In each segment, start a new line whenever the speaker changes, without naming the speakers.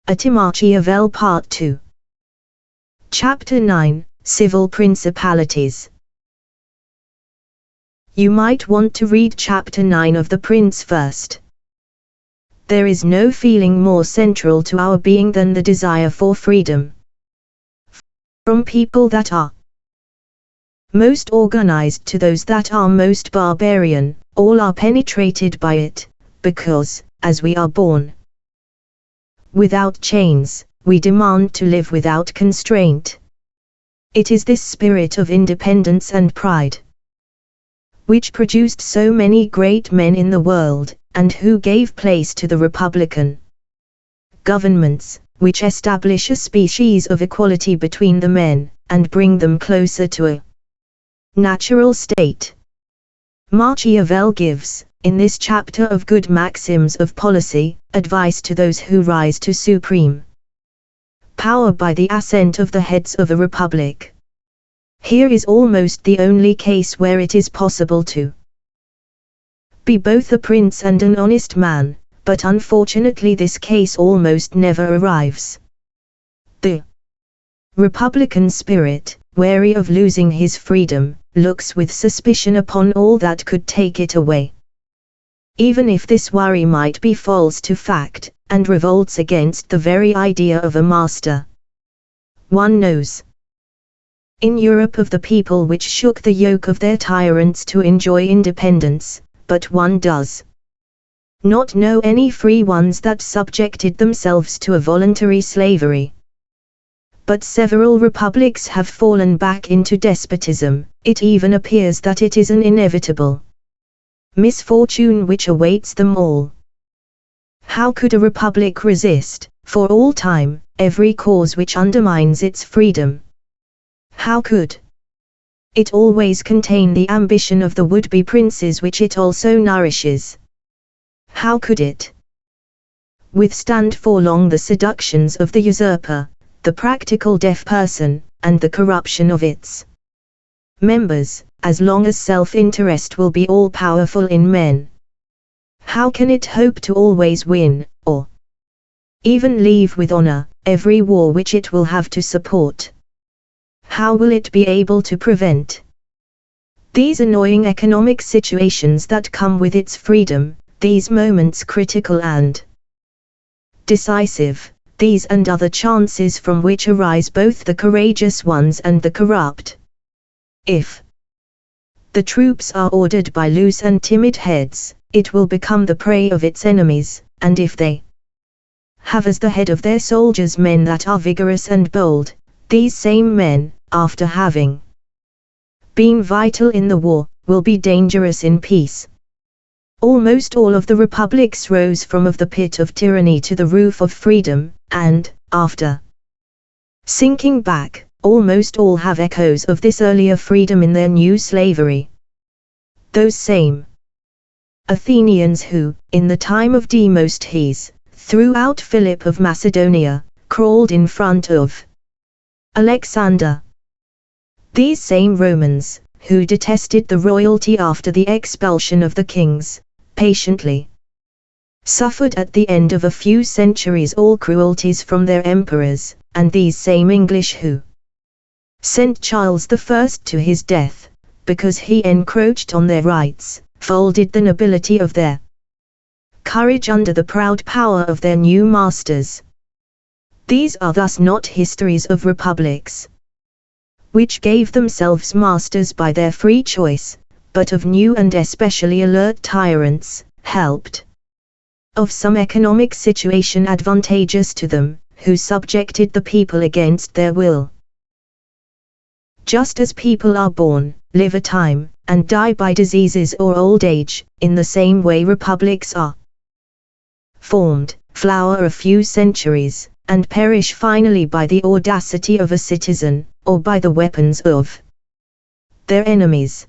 Anti-Machiavel Part 2. Chapter 9, Civil Principalities. You might want to read Chapter 9 of The Prince first. There is no feeling more central to our being than the desire for freedom. From people that are most organized to those that are most barbarian, all are penetrated by it, because, as we are born without chains, we demand to live without constraint. It is this spirit of independence and pride which produced so many great men in the world, and who gave place to the republican governments, which establish a species of equality between the men, and bring them closer to a natural state. Machiavel gives, in this chapter of good maxims of policy, advice to those who rise to supreme power by the assent of the heads of a republic. Here is almost the only case where it is possible to be both a prince and an honest man, but unfortunately this case almost never arrives. The republican spirit, wary of losing his freedom, looks with suspicion upon all that could take it away, even if this worry might be false to fact, and revolts against the very idea of a master. One knows in Europe of the people which shook the yoke of their tyrants to enjoy independence, but one does not know any free ones that subjected themselves to a voluntary slavery. But several republics have fallen back into despotism. It even appears that it is an inevitable misfortune which awaits them all. How could a republic resist, for all time, every cause which undermines its freedom? How could it always contain the ambition of the would-be princes which it also nourishes? How could it withstand for long the seductions of the usurper, the practical deaf person, and the corruption of its members, as long as self-interest will be all-powerful in men? How can it hope to always win, or even leave with honor, every war which it will have to support? How will it be able to prevent these annoying economic situations that come with its freedom, these moments critical and decisive, these and other chances from which arise both the courageous ones and the corrupt? If the troops are ordered by loose and timid heads, it will become the prey of its enemies, and if they have as the head of their soldiers men that are vigorous and bold, these same men, after having been vital in the war, will be dangerous in peace. Almost all of the republics rose from of the pit of tyranny to the roof of freedom, and, after sinking back, almost all have echoes of this earlier freedom in their new slavery. Those same Athenians who, in the time of Demosthenes, threw out Philip of Macedonia, crawled in front of Alexander. These same Romans, who detested the royalty after the expulsion of the kings, patiently suffered at the end of a few centuries all cruelties from their emperors, and these same English who sent Charles I to his death, because he encroached on their rights, folded the nobility of their courage under the proud power of their new masters. These are thus not histories of republics which gave themselves masters by their free choice, but of new and especially alert tyrants, helped of some economic situation advantageous to them, who subjected the people against their will. Just as people are born, live a time, and die by diseases or old age, in the same way republics are formed, flower a few centuries, and perish finally by the audacity of a citizen, or by the weapons of their enemies.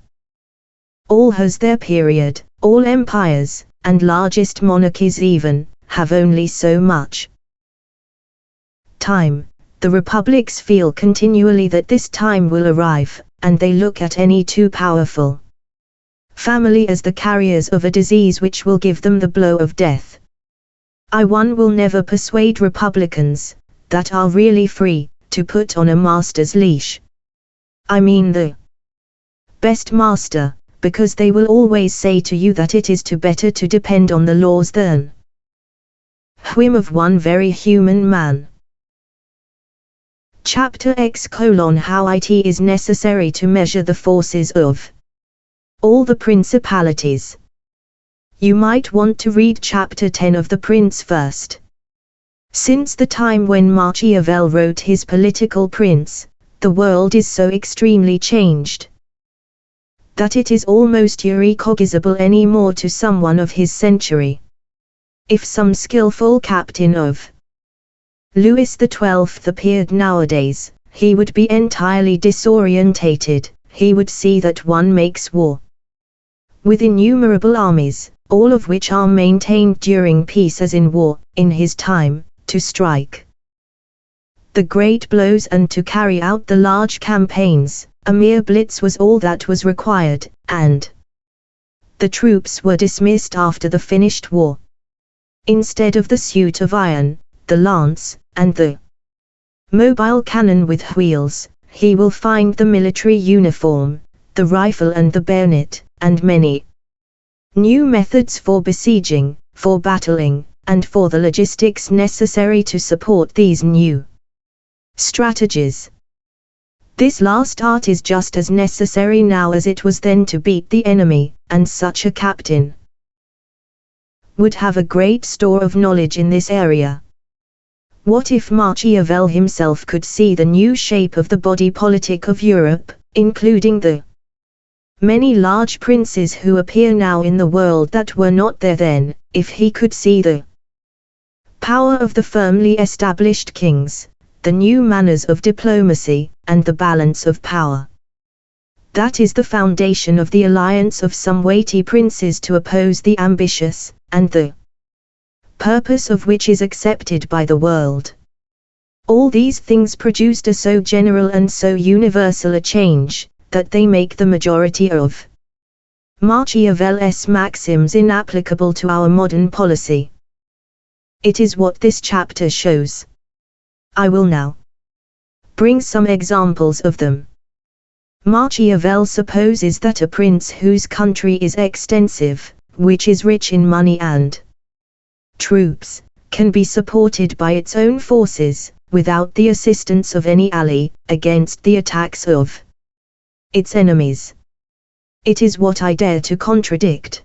All has their period, all empires, and largest monarchies even, have only so much time. The republics feel continually that this time will arrive, and they look at any too powerful family as the carriers of a disease which will give them the blow of death. One will never persuade republicans, that are really free, to put on a master's leash. I mean the best master, because they will always say to you that it is better to depend on the laws than whim of one very human man. Chapter X: How it is necessary to measure the forces of all the principalities. You might want to read chapter 10 of The Prince first. Since the time when Machiavel wrote his Political Prince, the world is so extremely changed that it is almost irrecognizable anymore to someone of his century. If some skillful captain of Louis XII appeared nowadays, he would be entirely disorientated. He would see that one makes war with innumerable armies, all of which are maintained during peace as in war. In his time, to strike the great blows and to carry out the large campaigns, a mere blitz was all that was required, and the troops were dismissed after the finished war. Instead of the suit of iron, the lance, and the mobile cannon with wheels, he will find the military uniform, the rifle and the bayonet, and many new methods for besieging, for battling, and for the logistics necessary to support these new strategies. This last art is just as necessary now as it was then to beat the enemy, and such a captain would have a great store of knowledge in this area. What if Machiavel himself could see the new shape of the body politic of Europe, including the many large princes who appear now in the world that were not there then, if he could see the power of the firmly established kings, the new manners of diplomacy, and the balance of power. That is the foundation of the alliance of some weighty princes to oppose the ambitious, and the purpose of which is accepted by the world. All these things produced a so general and so universal a change, that they make the majority of Machiavel's maxims inapplicable to our modern policy. It is what this chapter shows. I will now bring some examples of them. Machiavel supposes that a prince whose country is extensive, which is rich in money and troops, can be supported by its own forces, without the assistance of any ally, against the attacks of its enemies. It is what I dare to contradict.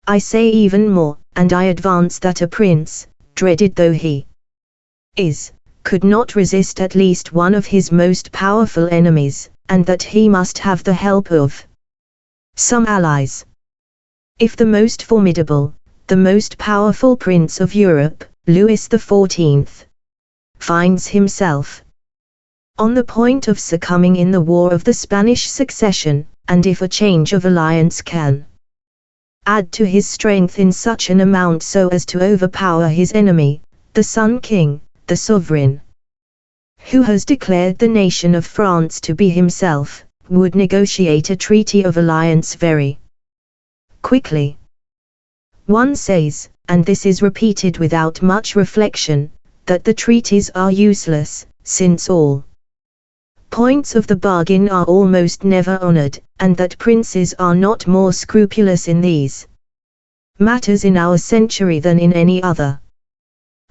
I say even more, and I advance that a prince, dreaded though he is, could not resist at least one of his most powerful enemies, and that he must have the help of some allies. If the most formidable, the most powerful prince of Europe, Louis XIV, finds himself on the point of succumbing in the War of the Spanish Succession, and if a change of alliance can add to his strength in such an amount so as to overpower his enemy, the Sun King, the sovereign, who has declared the nation of France to be himself, would negotiate a treaty of alliance very quickly. One says, and this is repeated without much reflection, that the treaties are useless, since all points of the bargain are almost never honored, and that princes are not more scrupulous in these matters in our century than in any other.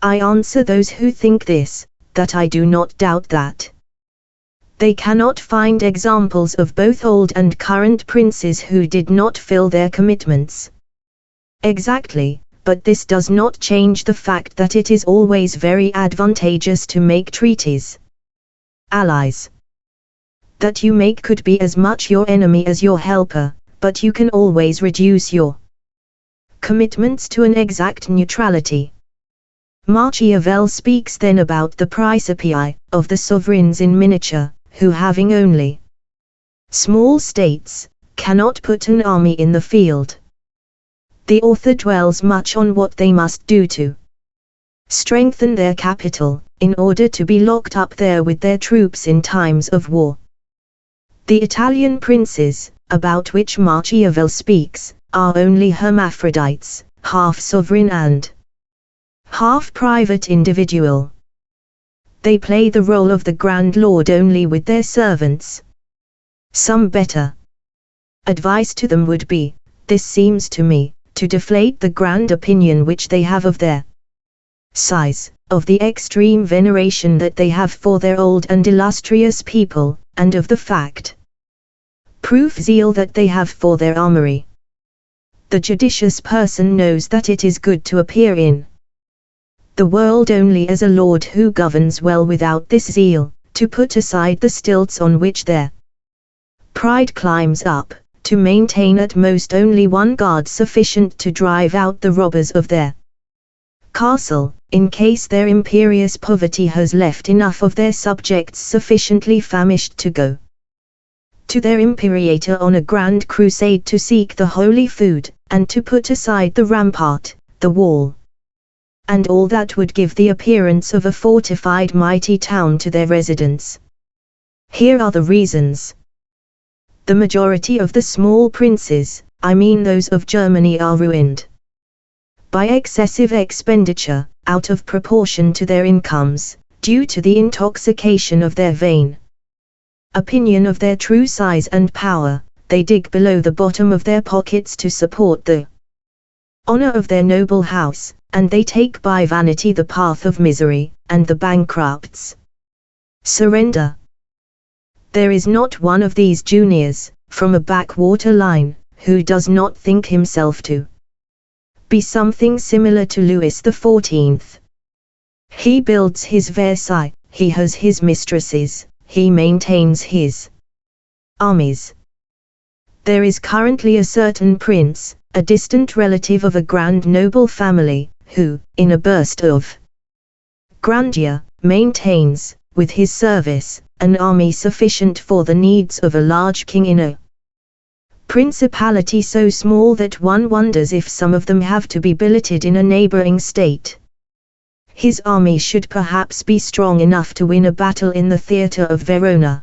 I answer those who think this, that I do not doubt that they cannot find examples of both old and current princes who did not fill their commitments exactly, but this does not change the fact that it is always very advantageous to make treaties. Allies that you make could be as much your enemy as your helper, but you can always reduce your commitments to an exact neutrality. Machiavel speaks then about the Principii, of the sovereigns in miniature, who having only small states, cannot put an army in the field. The author dwells much on what they must do to strengthen their capital, in order to be locked up there with their troops in times of war. The Italian princes, about which Machiavel speaks, are only hermaphrodites, half sovereign and half-private individual. They play the role of the Grand Lord only with their servants. Some better advice to them would be, this seems to me, to deflate the grand opinion which they have of their size, of the extreme veneration that they have for their old and illustrious people, and of the proof zeal that they have for their armory. The judicious person knows that it is good to appear in the world only as a lord who governs well without this zeal, to put aside the stilts on which their pride climbs up, to maintain at most only one guard sufficient to drive out the robbers of their castle, in case their imperious poverty has left enough of their subjects sufficiently famished to go to their imperator on a grand crusade to seek the holy food, and to put aside the rampart, the wall, and all that would give the appearance of a fortified mighty town to their residents. Here are the reasons. The majority of the small princes, I mean those of Germany, are ruined by excessive expenditure, out of proportion to their incomes, due to the intoxication of their vain opinion of their true size and power. They dig below the bottom of their pockets to support the honor of their noble house, and they take by vanity the path of misery, and the bankrupts surrender. There is not one of these juniors, from a backwater line, who does not think himself to be something similar to Louis XIV. He builds his Versailles, he has his mistresses, he maintains his armies. There is currently a certain prince, a distant relative of a grand noble family, who, in a burst of grandeur, maintains, with his service, an army sufficient for the needs of a large king in a principality so small that one wonders if some of them have to be billeted in a neighboring state. His army should perhaps be strong enough to win a battle in the theatre of Verona.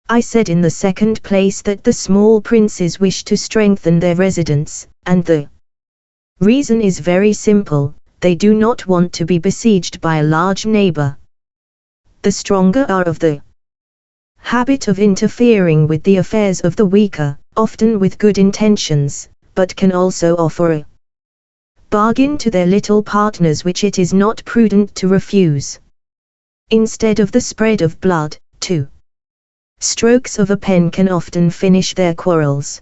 I said in the second place that the small princes wish to strengthen their residence, and the reason is very simple: they do not want to be besieged by a large neighbor. The stronger are of the habit of interfering with the affairs of the weaker, often with good intentions, but can also offer a bargain to their little partners which it is not prudent to refuse. Instead of the spread of blood, two strokes of a pen can often finish their quarrels.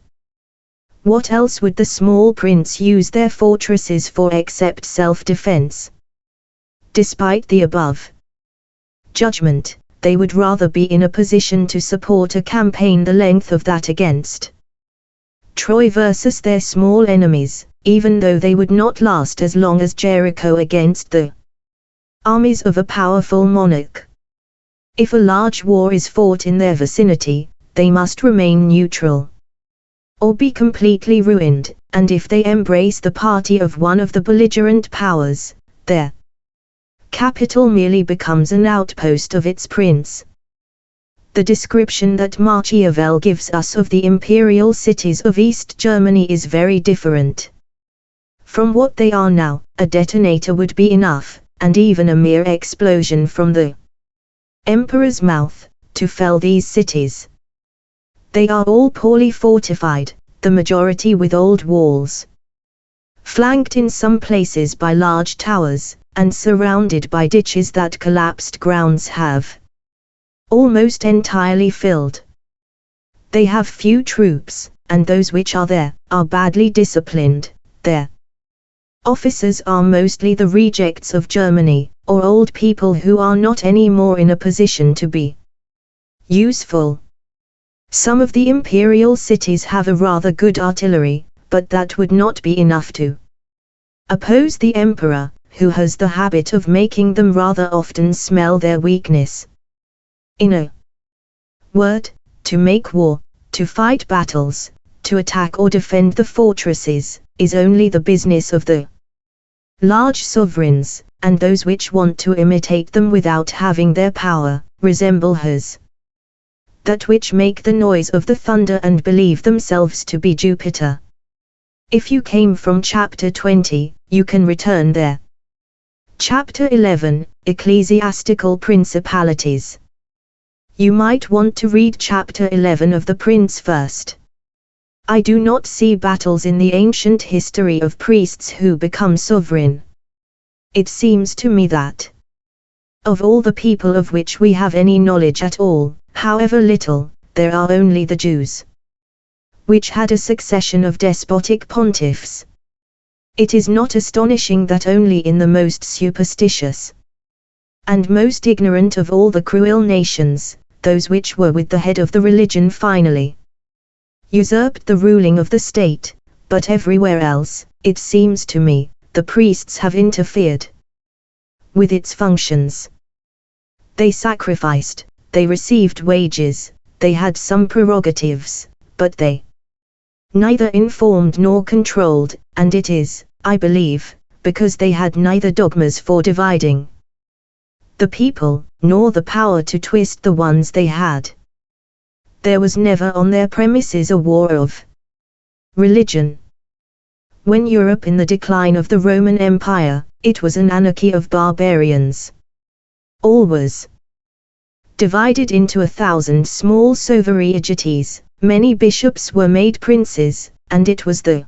What else would the small prince use their fortresses for except self-defense? Despite the above judgment, they would rather be in a position to support a campaign the length of that against Troy versus their small enemies, even though they would not last as long as Jericho against the armies of a powerful monarch. If a large war is fought in their vicinity, they must remain neutral, or be completely ruined, and if they embrace the party of one of the belligerent powers, their capital merely becomes an outpost of its prince. The description that Machiavel gives us of the imperial cities of East Germany is very different from what they are now. A detonator would be enough, and even a mere explosion from the emperor's mouth, to fell these cities. They are all poorly fortified, the majority with old walls, flanked in some places by large towers, and surrounded by ditches that collapsed grounds have almost entirely filled. They have few troops, and those which are there, are badly disciplined. Their officers are mostly the rejects of Germany, or old people who are not any more in a position to be useful. Some of the imperial cities have a rather good artillery, but that would not be enough to oppose the emperor, who has the habit of making them rather often smell their weakness. In a word, to make war, to fight battles, to attack or defend the fortresses, is only the business of the large sovereigns, and those which want to imitate them without having their power, resemble hers. That which make the noise of the thunder and believe themselves to be Jupiter. If you came from chapter 20, you can return there. Chapter 11, Ecclesiastical Principalities. You might want to read Chapter 11 of the Prince first. I do not see battles in the ancient history of priests who become sovereign. It seems to me that, of all the people of which we have any knowledge at all, however little, there are only the Jews, which had a succession of despotic pontiffs. It is not astonishing that only in the most superstitious and most ignorant of all the cruel nations, those which were with the head of the religion finally usurped the ruling of the state, but everywhere else, it seems to me, the priests have interfered with its functions. They sacrificed, they received wages, they had some prerogatives, but they neither informed nor controlled, and it is, I believe, because they had neither dogmas for dividing the people, nor the power to twist the ones they had. There was never on their premises a war of religion. When Europe in the decline of the Roman Empire, it was an anarchy of barbarians. All was divided into 1,000 small sovereignties, many bishops were made princes, and it was the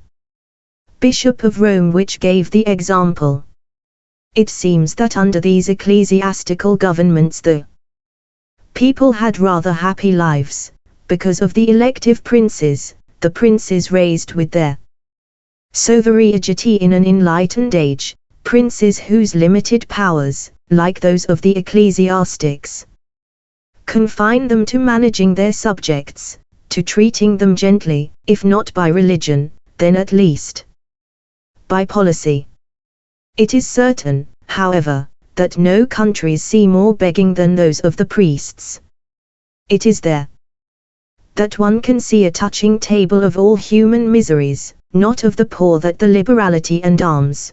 Bishop of Rome which gave the example. It seems that under these ecclesiastical governments the people had rather happy lives, because of the elective princes, the princes raised with their sovereignty in an enlightened age, princes whose limited powers, like those of the ecclesiastics, confine them to managing their subjects, to treating them gently, if not by religion, then at least by policy. It is certain, however, that no countries see more begging than those of the priests. It is there that one can see a touching table of all human miseries, not of the poor, that the liberality and alms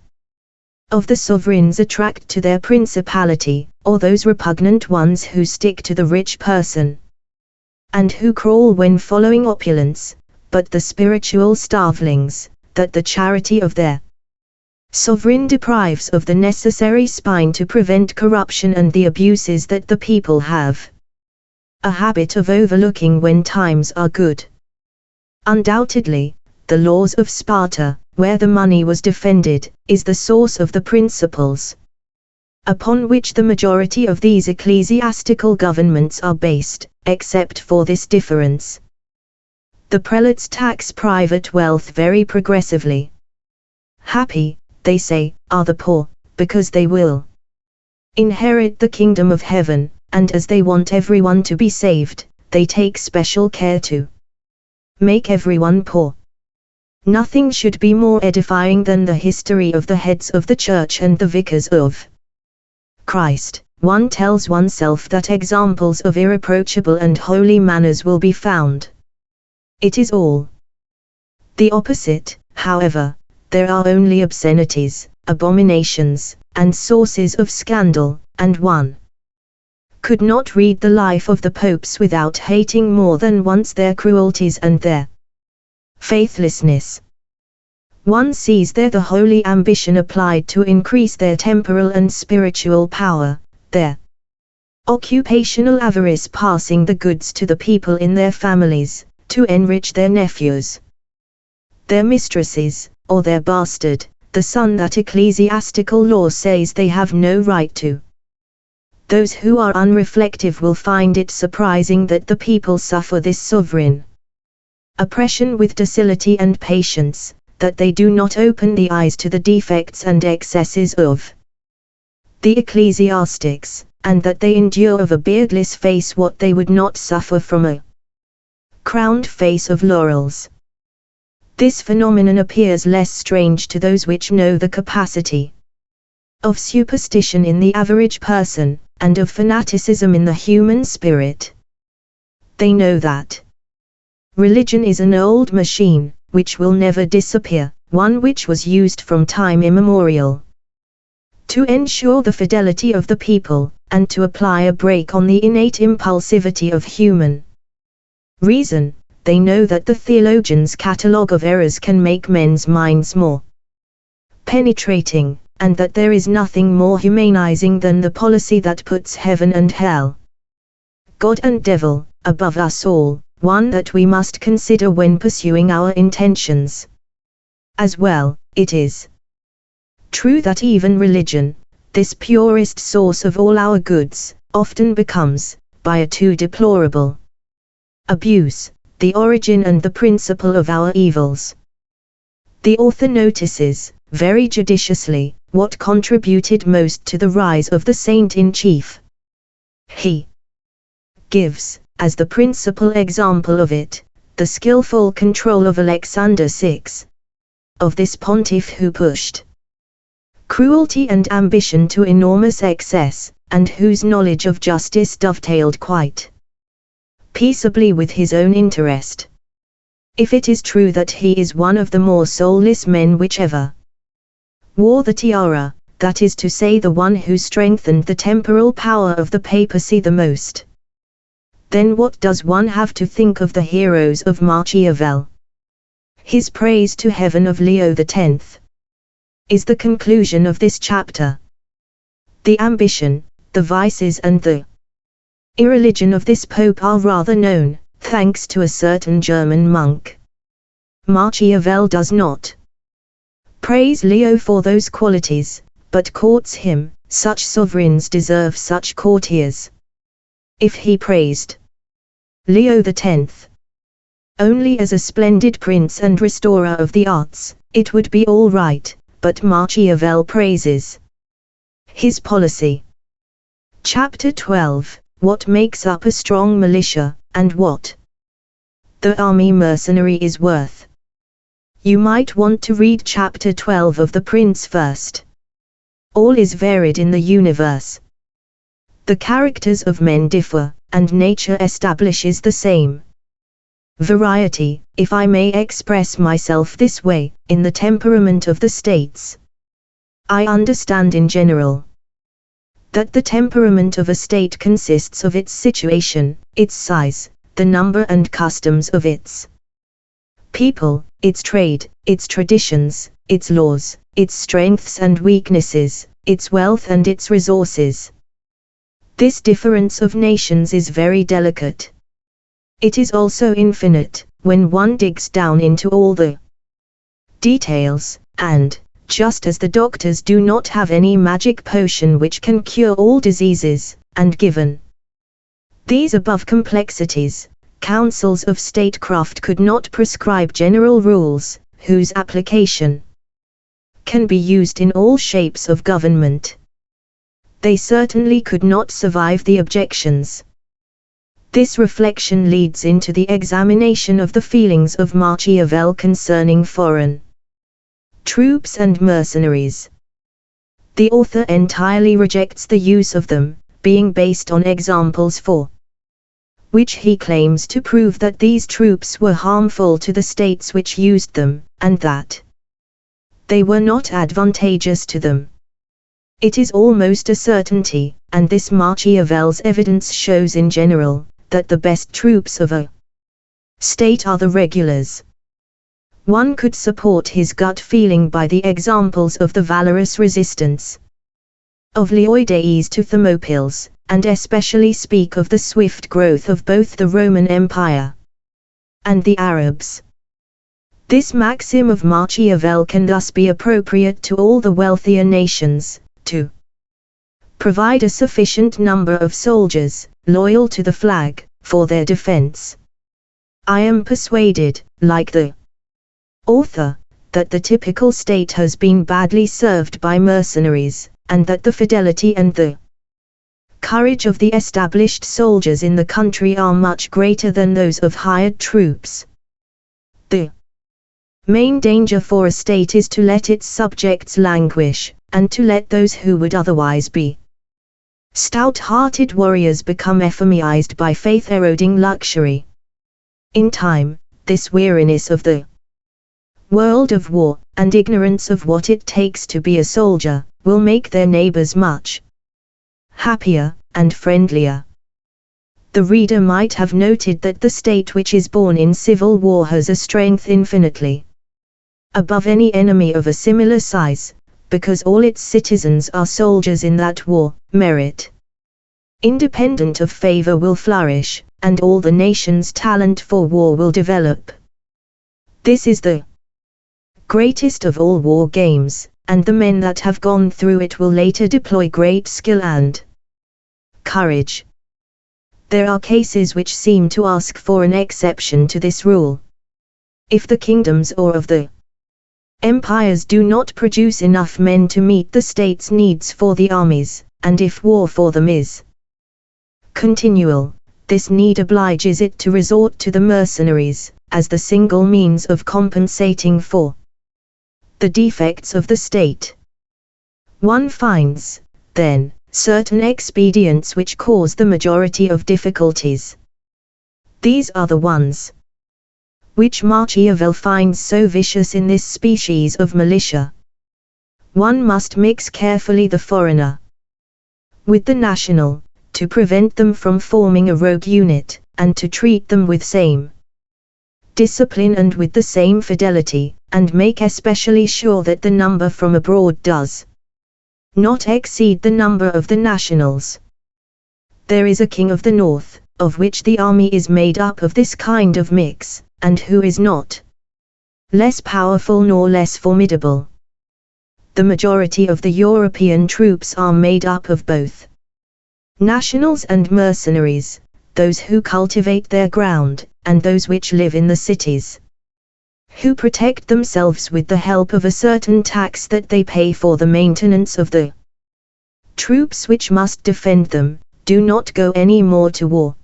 of the sovereigns attract to their principality, or those repugnant ones who stick to the rich person, and who crawl when following opulence, but the spiritual starvelings, that the charity of their sovereign deprives of the necessary spine to prevent corruption and the abuses that the people have a habit of overlooking when times are good. Undoubtedly, the laws of Sparta, where the money was defended, is the source of the principles upon which the majority of these ecclesiastical governments are based, except for this difference. The prelates tax private wealth very progressively. Happy, they say, are the poor, because they will inherit the kingdom of heaven, and as they want everyone to be saved, they take special care to make everyone poor. Nothing should be more edifying than the history of the heads of the church and the vicars of Christ. One tells oneself that examples of irreproachable and holy manners will be found. It is all the opposite, however. There are only obscenities, abominations, and sources of scandal, and one could not read the life of the popes without hating more than once their cruelties and their faithlessness. One sees there the holy ambition applied to increase their temporal and spiritual power, their occupational avarice passing the goods to the people in their families, to enrich their nephews, their mistresses, or their bastard, the son that ecclesiastical law says they have no right to. Those who are unreflective will find it surprising that the people suffer this sovereign oppression with docility and patience, that they do not open the eyes to the defects and excesses of the ecclesiastics, and that they endure of a beardless face what they would not suffer from a crowned face of laurels. This phenomenon appears less strange to those which know the capacity of superstition in the average person, and of fanaticism in the human spirit. They know that religion is an old machine, which will never disappear, one which was used from time immemorial to ensure the fidelity of the people, and to apply a brake on the innate impulsivity of human reason. They know that the theologian's catalogue of errors can make men's minds more penetrating, and that there is nothing more humanizing than the policy that puts heaven and hell, God and devil, above us all, one that we must consider when pursuing our intentions. As well, it is true that even religion, this purest source of all our goods, often becomes, by a too deplorable abuse, the origin and the principle of our evils. The author notices, very judiciously, what contributed most to the rise of the saint-in-chief. He gives, as the principal example of it, the skillful control of Alexander VI, of this pontiff who pushed cruelty and ambition to enormous excess, and whose knowledge of justice dovetailed quite peaceably with his own interest. If it is true that he is one of the more soulless men which ever wore the tiara, that is to say the one who strengthened the temporal power of the papacy the most, then what does one have to think of the heroes of Machiavel? His praise to heaven of Leo X is the conclusion of this chapter. The ambition, the vices and the irreligion of this pope are rather known, thanks to a certain German monk. Machiavel does not praise Leo for those qualities, but courts him. Such sovereigns deserve such courtiers. If he praised Leo X only as a splendid prince and restorer of the arts, it would be all right, but Machiavel praises his policy. Chapter 12. What makes up a strong militia, and what the army mercenary is worth. You might want to read chapter 12 of the Prince first. All is varied in the universe. The characters of men differ, and nature establishes the same variety, if I may express myself this way, in the temperament of the states. I understand in general that the temperament of a state consists of its situation, its size, the number and customs of its people, its trade, its traditions, its laws, its strengths and weaknesses, its wealth and its resources. This difference of nations is very delicate. It is also infinite, when one digs down into all the details, and, just as the doctors do not have any magic potion which can cure all diseases, and given these above complexities, councils of statecraft could not prescribe general rules, whose application can be used in all shapes of government. They certainly could not survive the objections. This reflection leads into the examination of the feelings of Machiavel concerning foreign troops and mercenaries. The author entirely rejects the use of them, being based on examples for which he claims to prove that these troops were harmful to the states which used them, and that they were not advantageous to them. It is almost a certainty, and this Machiavel's evidence shows in general, that the best troops of a state are the regulars. One could support his gut feeling by the examples of the valorous resistance of Leoides to Thermopylae, and especially speak of the swift growth of both the Roman Empire and the Arabs. This maxim of Machiavel can thus be appropriate to all the wealthier nations, to provide a sufficient number of soldiers, loyal to the flag, for their defense. I am persuaded, like the author, that the typical state has been badly served by mercenaries, and that the fidelity and the courage of the established soldiers in the country are much greater than those of hired troops. The main danger for a state is to let its subjects languish, and to let those who would otherwise be stout-hearted warriors become ephemerized by faith-eroding luxury. In time, this weariness of the world of war, and ignorance of what it takes to be a soldier, will make their neighbors much happier and friendlier. The reader might have noted that the state which is born in civil war has a strength infinitely above any enemy of a similar size, because all its citizens are soldiers in that war, merit, independent of favor, will flourish, and all the nation's talent for war will develop. This is the greatest of all war games, and the men that have gone through it will later deploy great skill and courage. There are cases which seem to ask for an exception to this rule. If the kingdoms or of the empires do not produce enough men to meet the state's needs for the armies, and if war for them is continual, this need obliges it to resort to the mercenaries, as the single means of compensating for the defects of the state. One finds, then, certain expedients which cause the majority of difficulties. These are the ones which Machiavel finds so vicious in this species of militia. One must mix carefully the foreigner with the national, to prevent them from forming a rogue unit, and to treat them with same discipline and with the same fidelity, and make especially sure that the number from abroad does not exceed the number of the nationals. There is a king of the north, of which the army is made up of this kind of mix, and who is not less powerful nor less formidable. The majority of the European troops are made up of both nationals and mercenaries, those who cultivate their ground, and those which live in the cities, who protect themselves with the help of a certain tax that they pay for the maintenance of the troops which must defend them, do not go any more to war.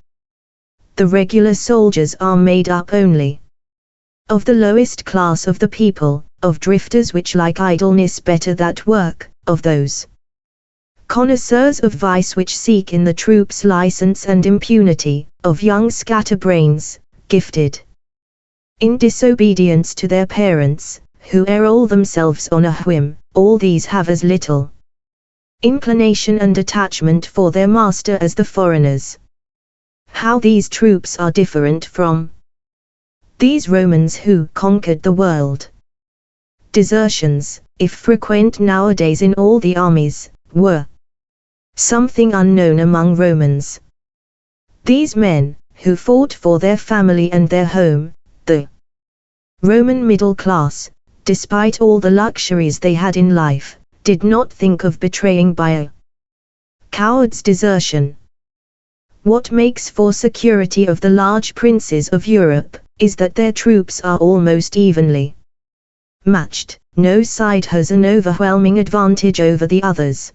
The regular soldiers are made up only of the lowest class of the people, of drifters which like idleness better than work, of those connoisseurs of vice which seek in the troops license and impunity, of young scatterbrains, gifted in disobedience to their parents, who err all themselves on a whim. All these have as little inclination and attachment for their master as the foreigners. How these troops are different from these Romans who conquered the world. Desertions, if frequent nowadays in all the armies, were something unknown among Romans. These men, who fought for their family and their home, the Roman middle class, despite all the luxuries they had in life, did not think of betraying by a coward's desertion. What makes for security of the large princes of Europe, is that their troops are almost evenly matched. No side has an overwhelming advantage over the others.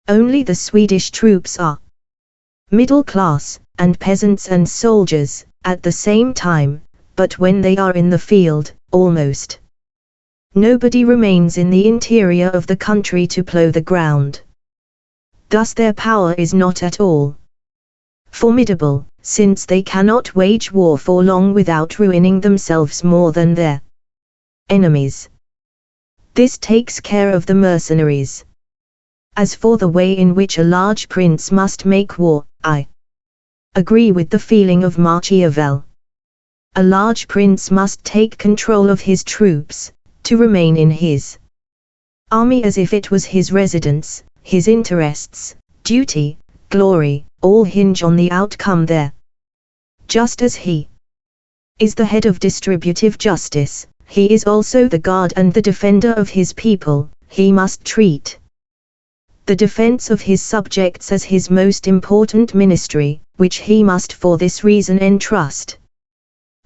Only the Swedish troops are middle class, and peasants and soldiers, at the same time, but when they are in the field, almost nobody remains in the interior of the country to plough the ground. Thus their power is not at all formidable, since they cannot wage war for long without ruining themselves more than their enemies. This takes care of the mercenaries. As for the way in which a large prince must make war, I agree with the feeling of Machiavel. A large prince must take control of his troops, to remain in his army as if it was his residence. His interests, duty, glory, all hinge on the outcome there. Just as he is the head of distributive justice, he is also the guard and the defender of his people. He must treat the defense of his subjects as his most important ministry, which he must for this reason entrust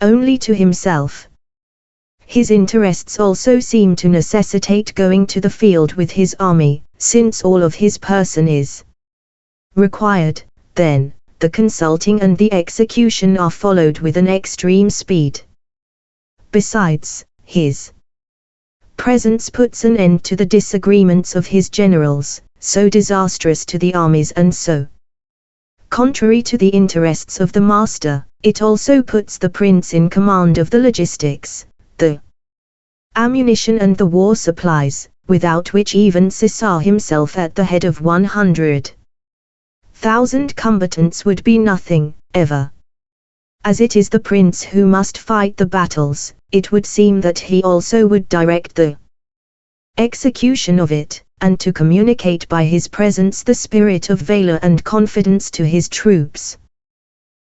only to himself. His interests also seem to necessitate going to the field with his army, since all of his person is required. Then, the consulting and the execution are followed with an extreme speed. Besides, his presence puts an end to the disagreements of his generals, so disastrous to the armies and so contrary to the interests of the master. It also puts the prince in command of the logistics, the ammunition and the war supplies, without which even Caesar himself at the head of 100,000 combatants would be nothing, ever. As it is the prince who must fight the battles, it would seem that he also would direct the execution of it, and to communicate by his presence the spirit of valor and confidence to his troops.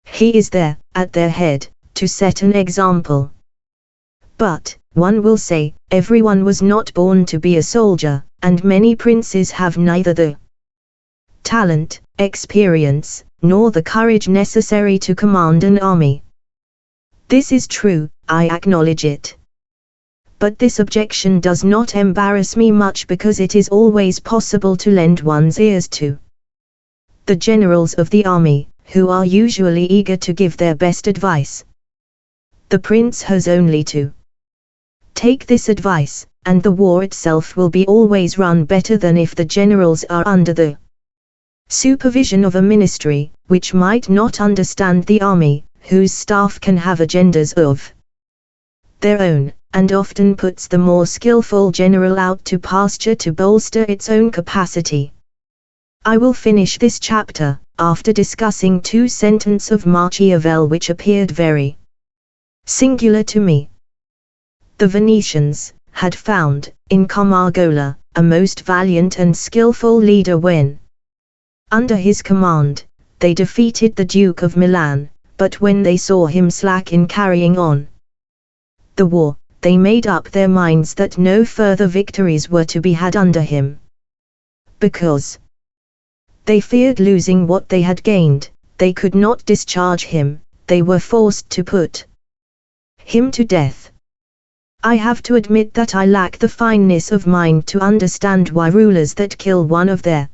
He is there, at their head, to set an example. But, one will say, everyone was not born to be a soldier, and many princes have neither the talent, experience, nor the courage necessary to command an army. This is true, I acknowledge it. But this objection does not embarrass me much because it is always possible to lend one's ears to the generals of the army, who are usually eager to give their best advice. The prince has only to take this advice, and the war itself will be always run better than if the generals are under the supervision of a ministry, which might not understand the army, whose staff can have agendas of their own, and often puts the more skillful general out to pasture to bolster its own capacity. I will finish this chapter, after discussing two sentences of Machiavel which appeared very singular to me. The Venetians had found, in Carmagola, a most valiant and skillful leader when, under his command, they defeated the Duke of Milan, but when they saw him slack in carrying on the war, they made up their minds that no further victories were to be had under him. Because they feared losing what they had gained, they could not discharge him, they were forced to put him to death. I have to admit that I lack the fineness of mind to understand why rulers that kill one of their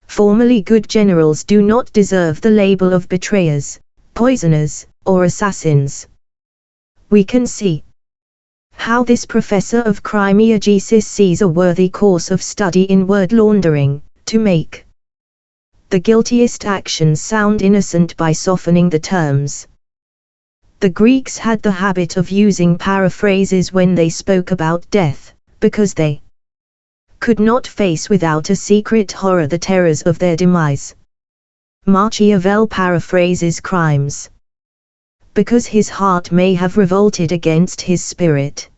formerly good generals do not deserve the label of betrayers, poisoners, or assassins. We can see how this professor of criminology sees a worthy course of study in word laundering, to make the guiltiest actions sound innocent by softening the terms. The Greeks had the habit of using paraphrases when they spoke about death, because they could not face without a secret horror the terrors of their demise. Machiavel paraphrases crimes because his heart may have revolted against his spirit.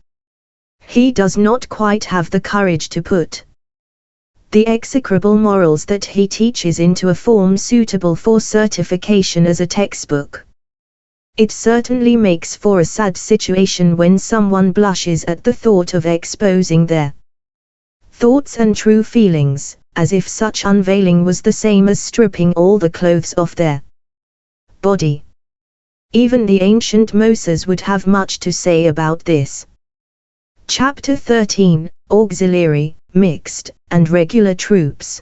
He does not quite have the courage to put the execrable morals that he teaches into a form suitable for certification as a textbook. It certainly makes for a sad situation when someone blushes at the thought of exposing their thoughts and true feelings, as if such unveiling was the same as stripping all the clothes off their body. Even the ancient Moses would have much to say about this. Chapter 13, Auxiliary, Mixed, and Regular Troops.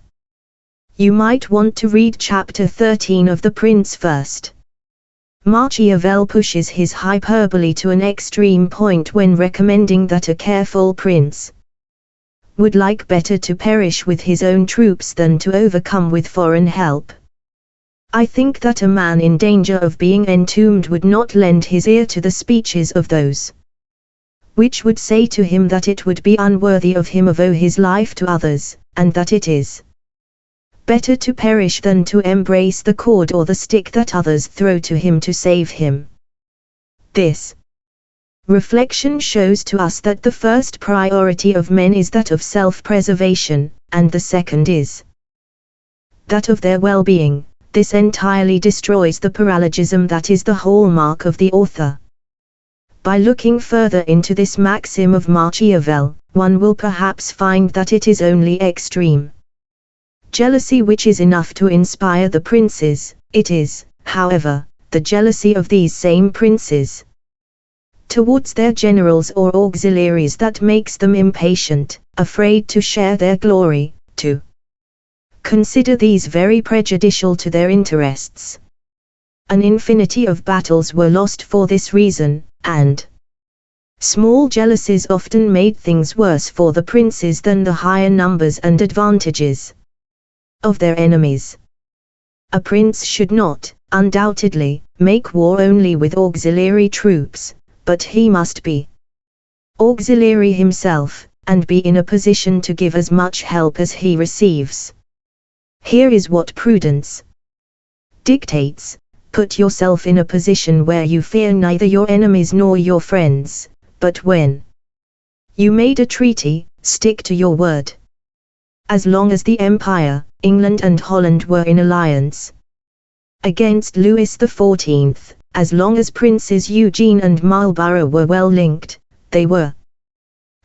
You might want to read Chapter 13 of The Prince first. Machiavel pushes his hyperbole to an extreme point when recommending that a careful prince would like better to perish with his own troops than to overcome with foreign help. I think that a man in danger of being entombed would not lend his ear to the speeches of those which would say to him that it would be unworthy of him to owe his life to others, and that it is better to perish than to embrace the cord or the stick that others throw to him to save him. This reflection shows to us that the first priority of men is that of self-preservation, and the second is that of their well-being. This entirely destroys the paralogism that is the hallmark of the author. By looking further into this maxim of Machiavel, one will perhaps find that it is only extreme jealousy which is enough to inspire the princes. It is, however, the jealousy of these same princes towards their generals or auxiliaries that makes them impatient, afraid to share their glory, to consider these very prejudicial to their interests. An infinity of battles were lost for this reason, and small jealousies often made things worse for the princes than the higher numbers and advantages of their enemies. A prince should not, undoubtedly, make war only with auxiliary troops, but he must be auxiliary himself, and be in a position to give as much help as he receives. Here is what prudence dictates: put yourself in a position where you fear neither your enemies nor your friends, but when you made a treaty, stick to your word. As long as the Empire, England and Holland were in alliance against Louis XIV, as long as Princes Eugene and Marlborough were well linked, they were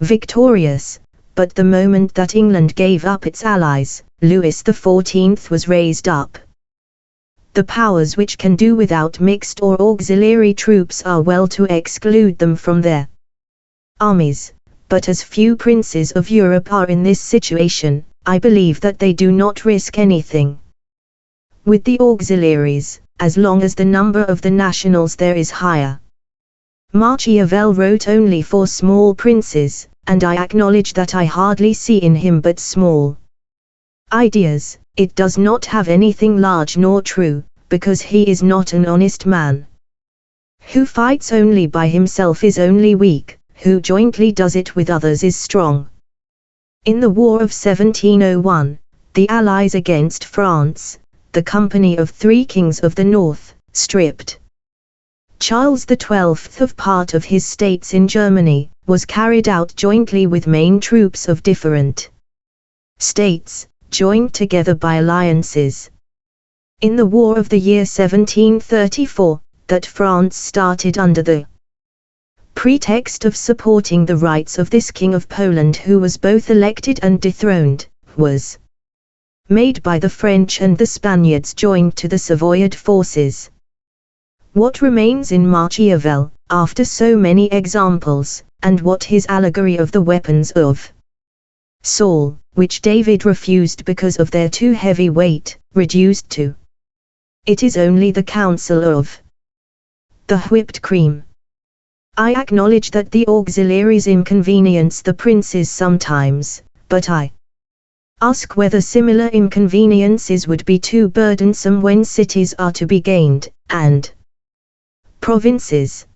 victorious, but the moment that England gave up its allies, Louis XIV was raised up. The powers which can do without mixed or auxiliary troops are well to exclude them from their armies, but as few princes of Europe are in this situation, I believe that they do not risk anything with the auxiliaries, as long as the number of the nationals there is higher. Machiavel wrote only for small princes, and I acknowledge that I hardly see in him but small ideas. It does not have anything large nor true, because he is not an honest man. Who fights only by himself is only weak, who jointly does it with others is strong. In the War of 1701, the Allies against France, the Company of Three Kings of the North, stripped Charles XII of part of his states in Germany, was carried out jointly with main troops of different states, joined together by alliances. In the War of the year 1734, that France started under the pretext of supporting the rights of this King of Poland, who was both elected and dethroned, was made by the French and the Spaniards joined to the Savoyard forces. What remains in Machiavel, after so many examples, and what his allegory of the weapons of Saul, which David refused because of their too heavy weight, reduced to? It is only the counsel of the whipped cream. I acknowledge that the auxiliaries inconvenience the princes sometimes, but I ask whether similar inconveniences would be too burdensome when cities are to be gained, and provinces.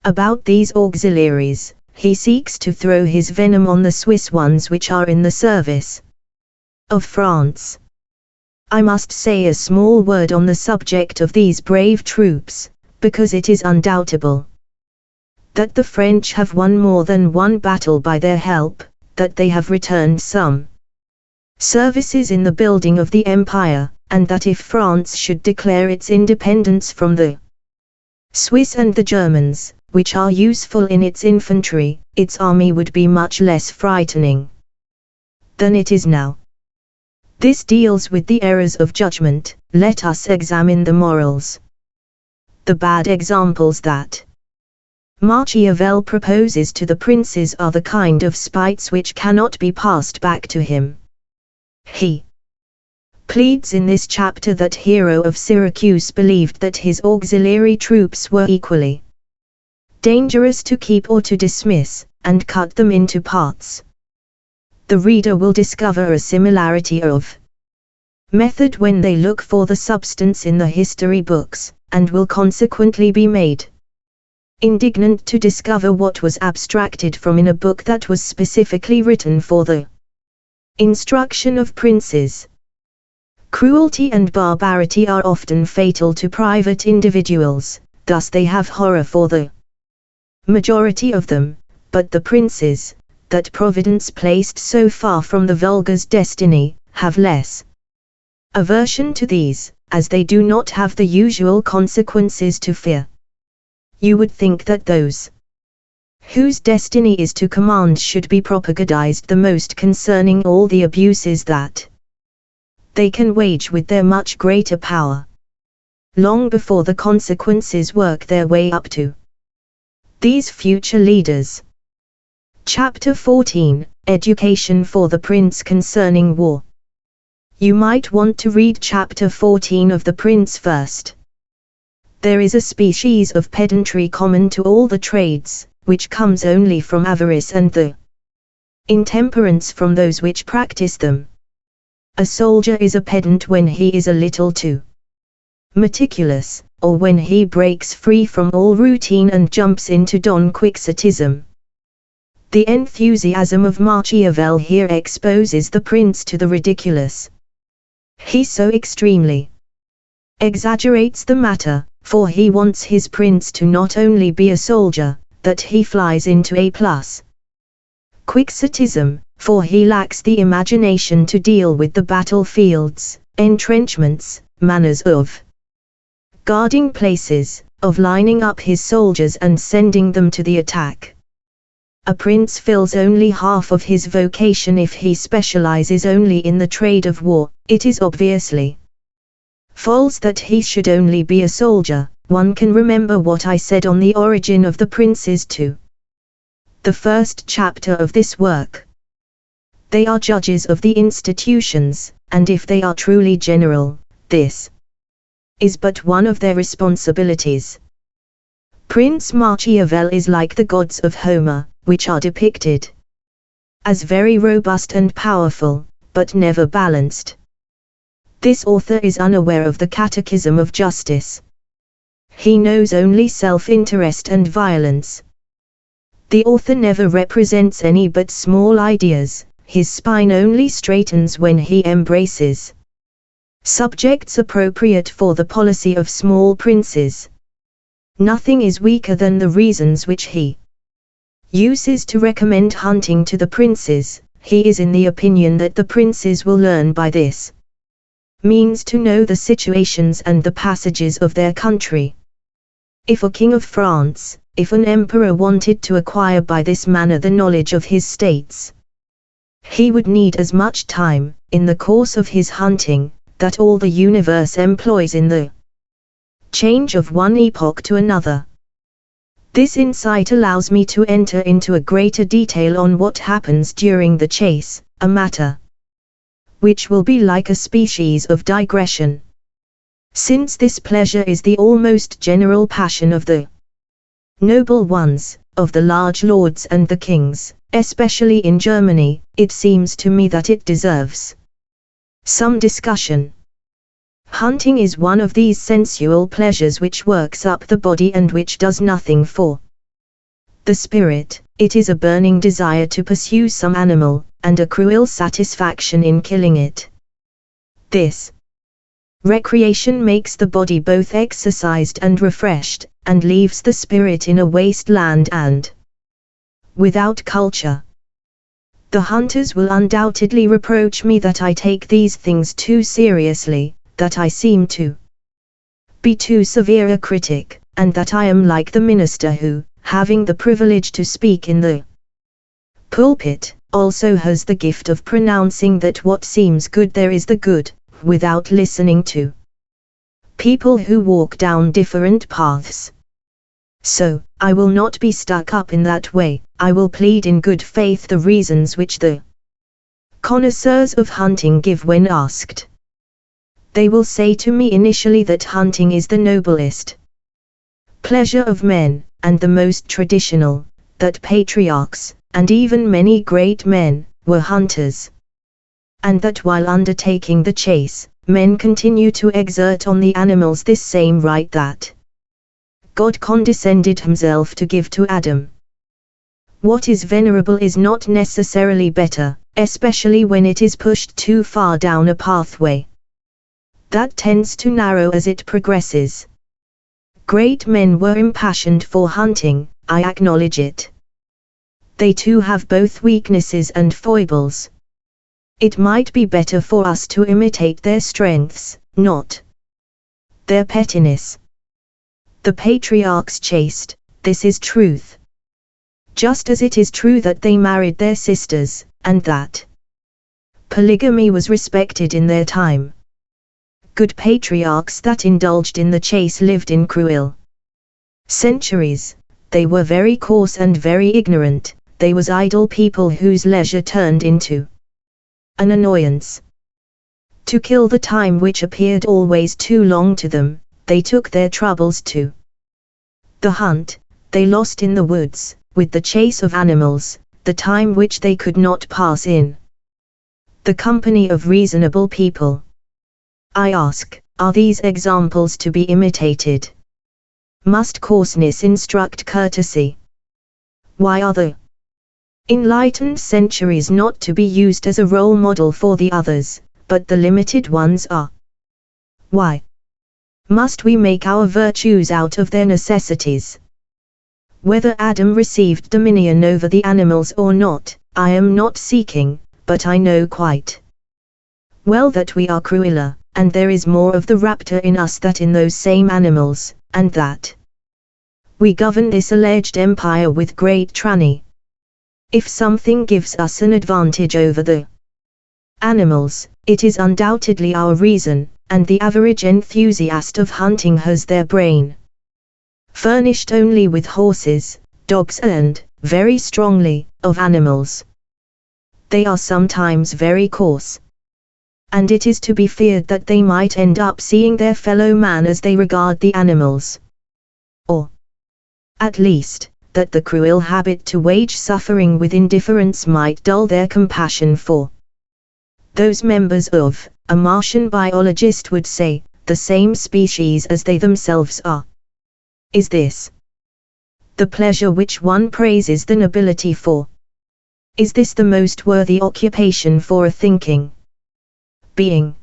About these auxiliaries, he seeks to throw his venom on the Swiss ones which are in the service of France. I must say a small word on the subject of these brave troops, because it is undoubtable that the French have won more than one battle by their help, that they have returned some services in the building of the empire, and that if France should declare its independence from the Swiss and the Germans, which are useful in its infantry, its army would be much less frightening than it is now. This deals with the errors of judgment. Let us examine the morals. The bad examples that Machiavel proposes to the princes are the kind of spites which cannot be passed back to him. He pleads in this chapter that Hero of Syracuse believed that his auxiliary troops were equally dangerous to keep or to dismiss, and cut them into parts. The reader will discover a similarity of method when they look for the substance in the history books, and will consequently be made indignant to discover what was abstracted from in a book that was specifically written for the instruction of princes. Cruelty and barbarity are often fatal to private individuals, thus they have horror for the majority of them, but the princes, that Providence placed so far from the vulgar's destiny, have less aversion to these, as they do not have the usual consequences to fear. You would think that those whose destiny is to command should be propagandized the most concerning all the abuses that they can wage with their much greater power, long before the consequences work their way up to these future leaders. Chapter 14, Education for the Prince concerning War. You might want to read Chapter 14 of the Prince first. There is a species of pedantry common to all the trades, which comes only from avarice and the intemperance from those which practice them. A soldier is a pedant when he is a little too meticulous, or when he breaks free from all routine and jumps into Don Quixotism. The enthusiasm of Machiavel here exposes the prince to the ridiculous. He so extremely exaggerates the matter, for he wants his prince to not only be a soldier, that he flies into a Quixotism, for he lacks the imagination to deal with the battlefields, entrenchments, manners of guarding places, of lining up his soldiers and sending them to the attack. A prince fills only half of his vocation if he specializes only in the trade of war. It is obviously false that he should only be a soldier. One can remember what I said on the origin of the princes too. The first chapter of this work. They are judges of the institutions, and if they are truly general, this is but one of their responsibilities. Prince Machiavel is like the gods of Homer, which are depicted as very robust and powerful, but never balanced. This author is unaware of the catechism of justice. He knows only self-interest and violence. The author never represents any but small ideas, his spine only straightens when he embraces subjects appropriate for the policy of small princes. Nothing is weaker than the reasons which he uses to recommend hunting to the princes. He is in the opinion that the princes will learn by this means to know the situations and the passages of their country. If a king of France, if an emperor wanted to acquire by this manner the knowledge of his states, he would need as much time, in the course of his hunting, that all the universe employs in the change of one epoch to another. This insight allows me to enter into a greater detail on what happens during the chase, a matter which will be like a species of digression. Since this pleasure is the almost general passion of the noble ones, of the large lords and the kings, especially in Germany, it seems to me that it deserves some discussion. Hunting is one of these sensual pleasures which works up the body and which does nothing for the spirit. It is a burning desire to pursue some animal, and a cruel satisfaction in killing it. This recreation makes the body both exercised and refreshed, and leaves the spirit in a waste land and without culture. The hunters will undoubtedly reproach me that I take these things too seriously, that I seem to be too severe a critic, and that I am like the minister who, having the privilege to speak in the pulpit, also has the gift of pronouncing that what seems good there is the good, without listening to people who walk down different paths. So, I will not be stuck up in that way. I will plead in good faith the reasons which the connoisseurs of hunting give when asked. They will say to me initially that hunting is the noblest pleasure of men, and the most traditional, that patriarchs, and even many great men, were hunters, and that while undertaking the chase, men continue to exert on the animals this same right that God condescended himself to give to Adam. What is venerable is not necessarily better, especially when it is pushed too far down a pathway that tends to narrow as it progresses. Great men were impassioned for hunting, I acknowledge it. They too have both weaknesses and foibles. It might be better for us to imitate their strengths, not their pettiness. The patriarchs chased, this is truth. Just as it is true that they married their sisters, and that polygamy was respected in their time. Good patriarchs that indulged in the chase lived in cruel centuries. They were very coarse and very ignorant. They was idle people whose leisure turned into an annoyance. To kill the time which appeared always too long to them, they took their troubles to the hunt. They lost in the woods, with the chase of animals, the time which they could not pass in the company of reasonable people. I ask, are these examples to be imitated? Must coarseness instruct courtesy? Why are the enlightened centuries not to be used as a role model for the others, but the limited ones are? Why must we make our virtues out of their necessities? Whether Adam received dominion over the animals or not, I am not seeking, but I know quite well that we are crueler, and there is more of the raptor in us than in those same animals, and that we govern this alleged empire with great tyranny. If something gives us an advantage over the animals, it is undoubtedly our reason, and the average enthusiast of hunting has their brain furnished only with horses, dogs and, very strongly, of animals. They are sometimes very coarse, and it is to be feared that they might end up seeing their fellow man as they regard the animals. Or, at least, that the cruel habit to wage suffering with indifference might dull their compassion for those members of, a Martian biologist would say, the same species as they themselves are. Is this the pleasure which one praises the nobility for? Is this the most worthy occupation for a thinking being?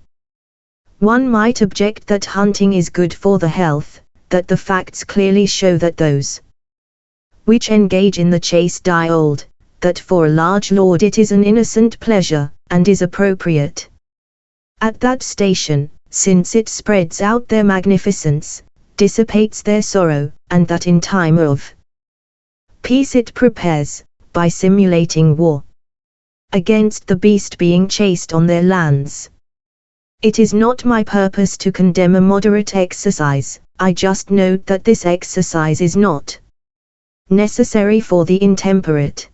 One might object that hunting is good for the health, that the facts clearly show that those which engage in the chase die old, that for a large lord it is an innocent pleasure, and is appropriate at that station, since it spreads out their magnificence, dissipates their sorrow, and that in time of peace it prepares, by simulating war against the beast being chased on their lands. It is not my purpose to condemn a moderate exercise, I just note that this exercise is not necessary for the intemperate.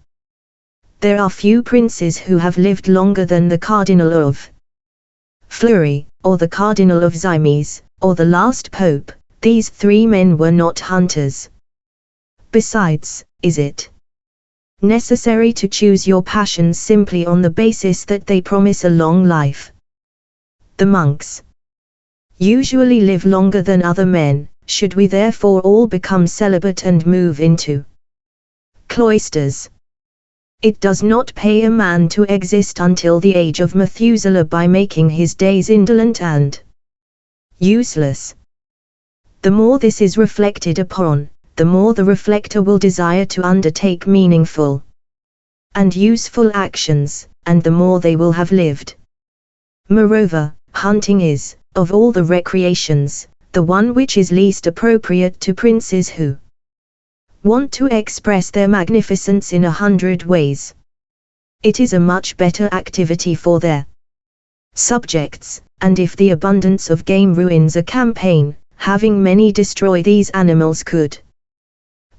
There are few princes who have lived longer than the Cardinal of Fleury, or the Cardinal of Ximes, or the last Pope. These three men were not hunters. Besides, is it necessary to choose your passions simply on the basis that they promise a long life? The monks usually live longer than other men. Should we therefore all become celibate and move into cloisters? It does not pay a man to exist until the age of Methuselah by making his days indolent and useless. The more this is reflected upon, the more the reflector will desire to undertake meaningful and useful actions, and the more they will have lived. Moreover, hunting is, of all the recreations, the one which is least appropriate to princes who want to express their magnificence in 100 ways. It is a much better activity for their subjects, and if the abundance of game ruins a campaign, having many destroy these animals could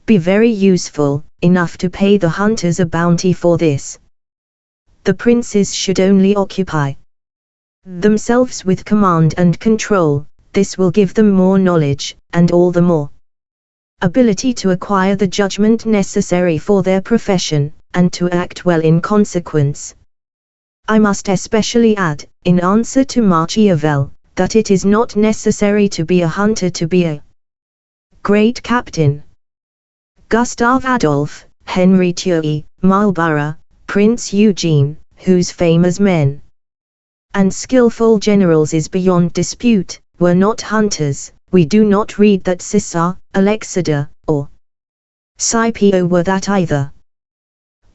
be very useful, enough to pay the hunters a bounty for this. The princes should only occupy themselves with command and control. This will give them more knowledge, and all the more ability to acquire the judgment necessary for their profession, and to act well in consequence. I must especially add, in answer to Machiavel, that it is not necessary to be a hunter to be a great captain. Gustave Adolphe, Henry Thiers, Marlborough, Prince Eugene, whose fame as men and skillful generals is beyond dispute, were not hunters. We do not read that Cæsar, Alexander, or Scipio were that either.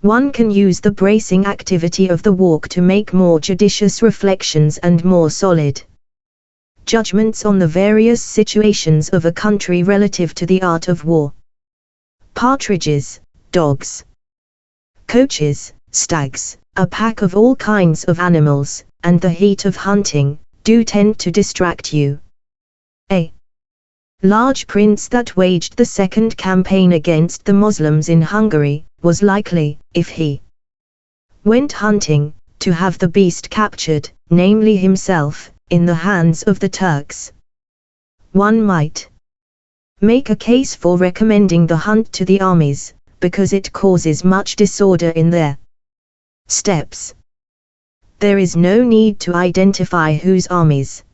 One can use the bracing activity of the walk to make more judicious reflections and more solid judgments on the various situations of a country relative to the art of war. Partridges, dogs, coaches, stags, a pack of all kinds of animals, and the heat of hunting, do tend to distract you. A large prince that waged the second campaign against the Moslems in Hungary, was likely, if he went hunting, to have the beast captured, namely himself, in the hands of the Turks. One might make a case for recommending the hunt to the armies, because it causes much disorder in their steppes. There is no need to identify whose armies.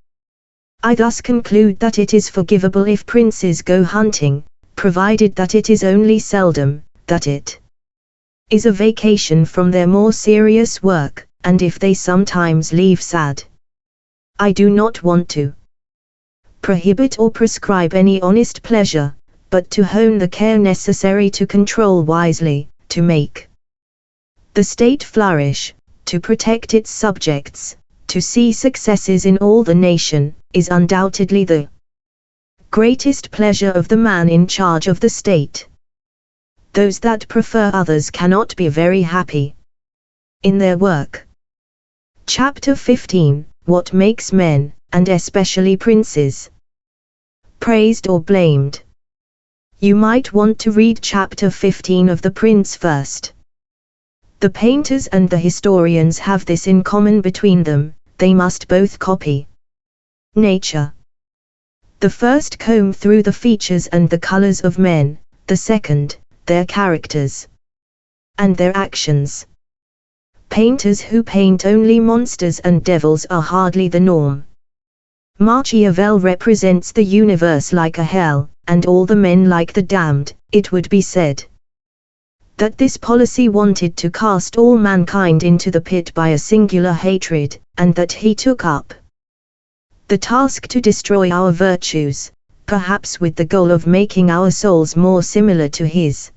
I thus conclude that it is forgivable if princes go hunting, provided that it is only seldom, that it is a vacation from their more serious work, and if they sometimes leave sad. I do not want to prohibit or prescribe any honest pleasure, but to hone the care necessary to control wisely, to make the state flourish, to protect its subjects, to see successes in all the nation, is undoubtedly the greatest pleasure of the man in charge of the state. Those that prefer others cannot be very happy in their work. Chapter 15. What makes men, and especially princes, praised or blamed? You might want to read chapter 15 of The Prince first. The painters and the historians have this in common between them: they must both copy nature. The first comb through the features and the colors of men, the second, their characters and their actions. Painters who paint only monsters and devils are hardly the norm. Machiavel represents the universe like a hell, and all the men like the damned. It would be said that this policy wanted to cast all mankind into the pit by a singular hatred, and that he took up the task to destroy our virtues, perhaps with the goal of making our souls more similar to his.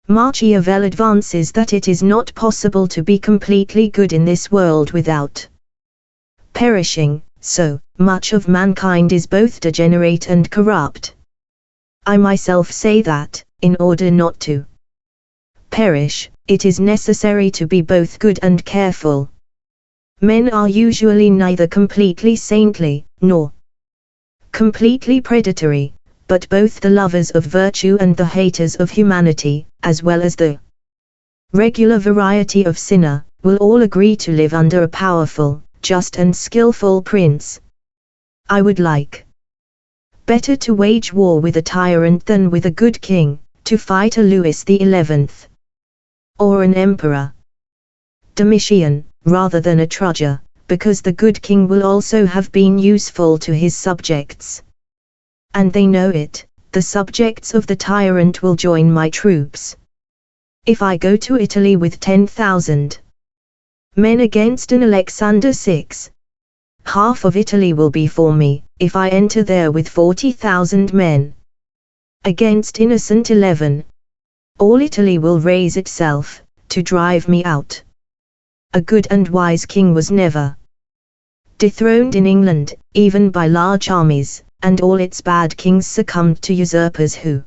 Machiavel advances that it is not possible to be completely good in this world without perishing, so much of mankind is both degenerate and corrupt. I myself say that, in order not to perish, it is necessary to be both good and careful. Men are usually neither completely saintly, nor completely predatory, but both the lovers of virtue and the haters of humanity, as well as the regular variety of sinner, will all agree to live under a powerful, just and skillful prince. I would like better to wage war with a tyrant than with a good king, to fight a Louis XI, or an emperor Domitian, rather than a Trudger, because the good king will also have been useful to his subjects. And they know it. The subjects of the tyrant will join my troops. If I go to Italy with 10,000 men against an Alexander VI, half of Italy will be for me. If I enter there with 40,000 men against Innocent XI, all Italy will raise itself to drive me out. A good and wise king was never dethroned in England, even by large armies, and all its bad kings succumbed to usurpers who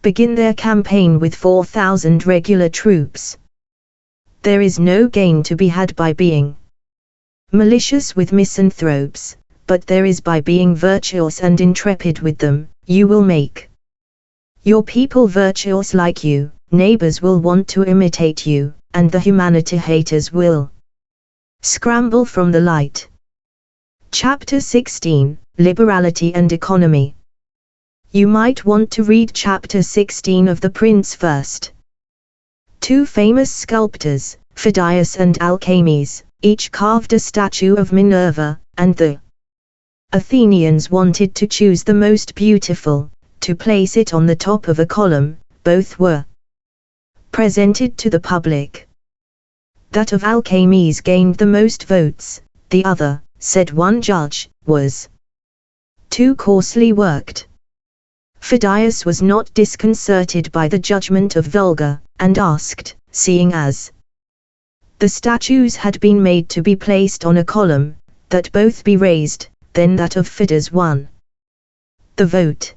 begin their campaign with 4,000 regular troops. There is no gain to be had by being malicious with misanthropes, but there is by being virtuous and intrepid with them. You will make your people virtuous like you, neighbors will want to imitate you, and the humanity haters will scramble from the light. Chapter 16. Liberality and Economy. You might want to read chapter 16 of The Prince first. Two famous sculptors, Phidias and Alcaemes, each carved a statue of Minerva, and the Athenians wanted to choose the most beautiful, to place it on the top of a column. Both were presented to the public. That of Alcaemes gained the most votes, the other, said one judge, was too coarsely worked. Phidias was not disconcerted by the judgment of Vulgar, and asked, seeing as the statues had been made to be placed on a column, that both be raised. Then that of Phidias won the vote.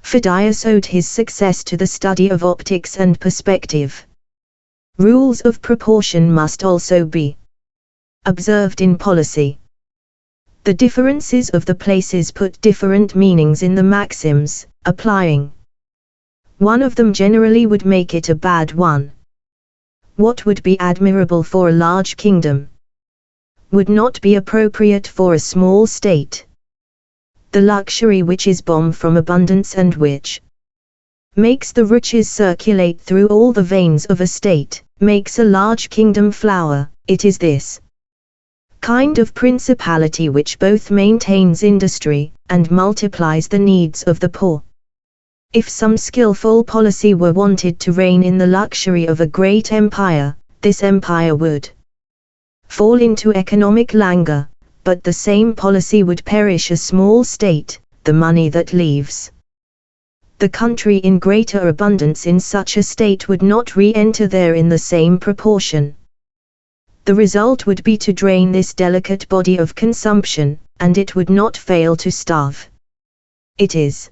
Phidias owed his success to the study of optics and perspective. Rules of proportion must also be observed in policy. The differences of the places put different meanings in the maxims, applying. One of them generally would make it a bad one. What would be admirable for a large kingdom would not be appropriate for a small state. The luxury which is born from abundance and which makes the riches circulate through all the veins of a state, makes a large kingdom flower. It is this kind of principality which both maintains industry, and multiplies the needs of the poor. If some skillful policy were wanted to reign in the luxury of a great empire, this empire would fall into economic languor, but the same policy would perish a small state. The money that leaves The country in greater abundance in such a state would not re-enter there in the same proportion. The result would be to drain this delicate body of consumption, and it would not fail to starve. It is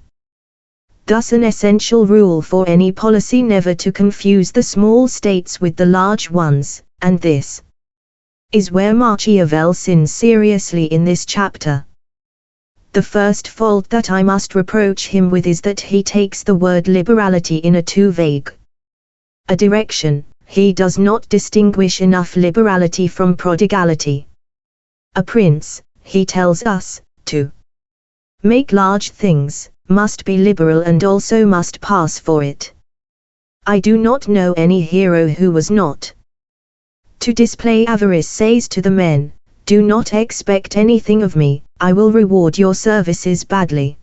thus an essential rule for any policy never to confuse the small states with the large ones, and this is where Machiavel sins seriously in this chapter. The first fault that I must reproach him with is that he takes the word liberality in a too vague a direction. He does not distinguish enough liberality from prodigality. A prince, he tells us, to make large things, must be liberal and also must pass for it. I do not know any hero who was not. To display avarice says to the men, do not expect anything of me, I will reward your services badly.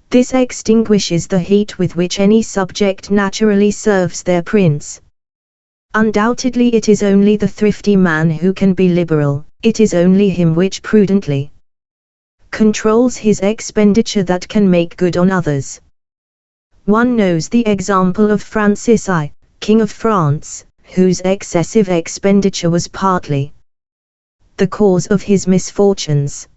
This extinguishes the heat with which any subject naturally serves their prince. Undoubtedly it is only the thrifty man who can be liberal, it is only him which prudently controls his expenditure that can make good on others. One knows the example of Francis I, King of France, whose excessive expenditure was partly the cause of his misfortunes.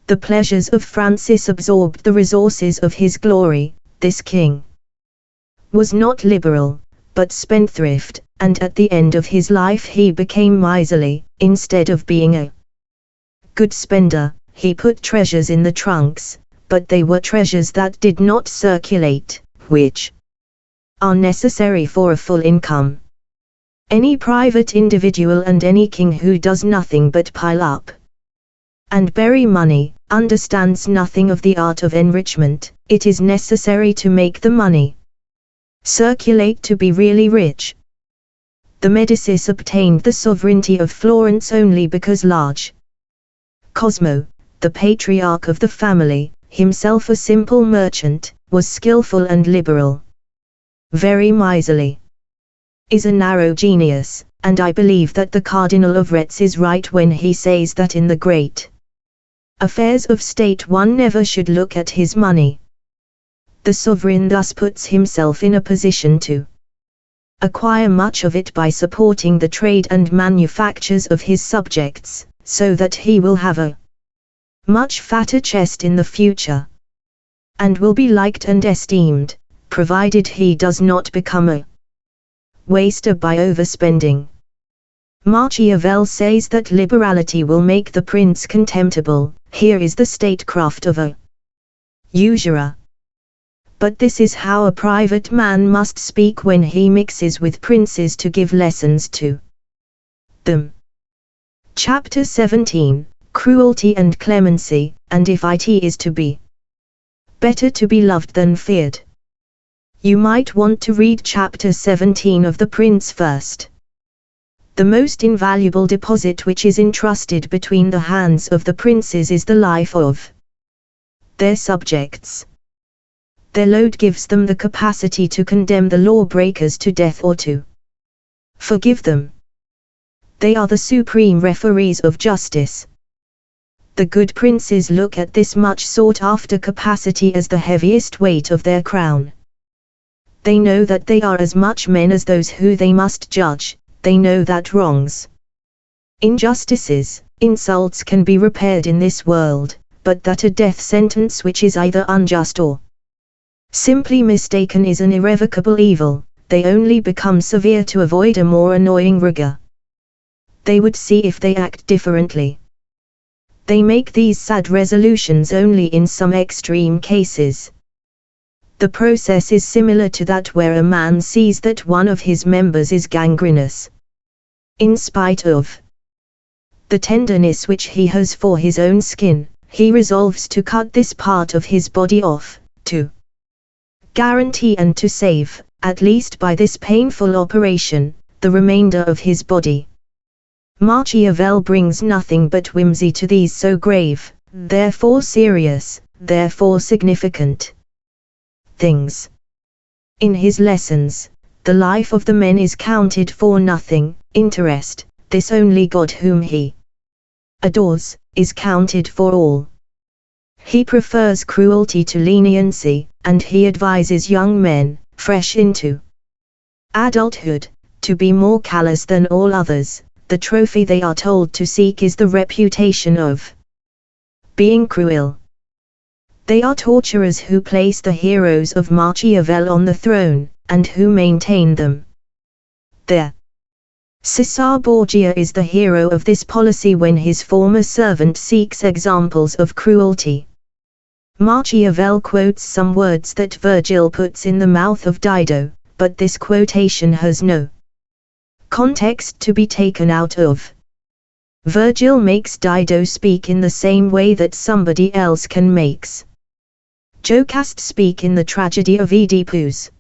The pleasures of Francis absorbed the resources of his glory. This king was not liberal, but spendthrift, and at the end of his life he became miserly. Instead of being a good spender, he put treasures in the trunks, but they were treasures that did not circulate, which are necessary for a full income. Any private individual and any king who does nothing but pile up and bury money, understands nothing of the art of enrichment. It is necessary to make the money circulate to be really rich. The Medicis obtained the sovereignty of Florence only because large Cosmo, the patriarch of the family, himself a simple merchant, was skillful and liberal. Very miserly is a narrow genius, and I believe that the Cardinal of Retz is right when he says that in the great affairs of state one never should look at his money. The sovereign thus puts himself in a position to acquire much of it by supporting the trade and manufactures of his subjects, so that he will have a much fatter chest in the future, and will be liked and esteemed, provided he does not become a waster by overspending. Machiavel says that liberality will make the prince contemptible. Here is the statecraft of a usurer. But this is how a private man must speak when he mixes with princes to give lessons to them. Chapter 17, Cruelty and Clemency, and if it is to be better to be loved than feared. You might want to read chapter 17 of The Prince first. The most invaluable deposit which is entrusted between the hands of the princes is the life of their subjects. Their load gives them the capacity to condemn the lawbreakers to death or to forgive them. They are the supreme referees of justice. The good princes look at this much sought after capacity as the heaviest weight of their crown. They know that they are as much men as those who they must judge. They know that wrongs, injustices, insults can be repaired in this world, but that a death sentence which is either unjust or simply mistaken is an irrevocable evil. They only become severe to avoid a more annoying rigor. They would see if they act differently. They make these sad resolutions only in some extreme cases. The process is similar to that where a man sees that one of his members is gangrenous. In spite of the tenderness which he has for his own skin, he resolves to cut this part of his body off, to guarantee and to save, at least by this painful operation, the remainder of his body. Machiavel brings nothing but whimsy to these so grave, therefore serious, therefore significant things. In his lessons, the life of the men is counted for nothing. Interest, this only God whom he adores, is counted for all. He prefers cruelty to leniency, and he advises young men, fresh into adulthood, to be more callous than all others. The trophy they are told to seek is the reputation of being cruel. They are torturers who place the heroes of Machiavel on the throne, and who maintain them there. Cesar Borgia is the hero of this policy when his former servant seeks examples of cruelty. Machiavel quotes some words that Virgil puts in the mouth of Dido, but this quotation has no context to be taken out of. Virgil makes Dido speak in the same way that somebody else can makes Jocasta speak in the tragedy of Oedipus.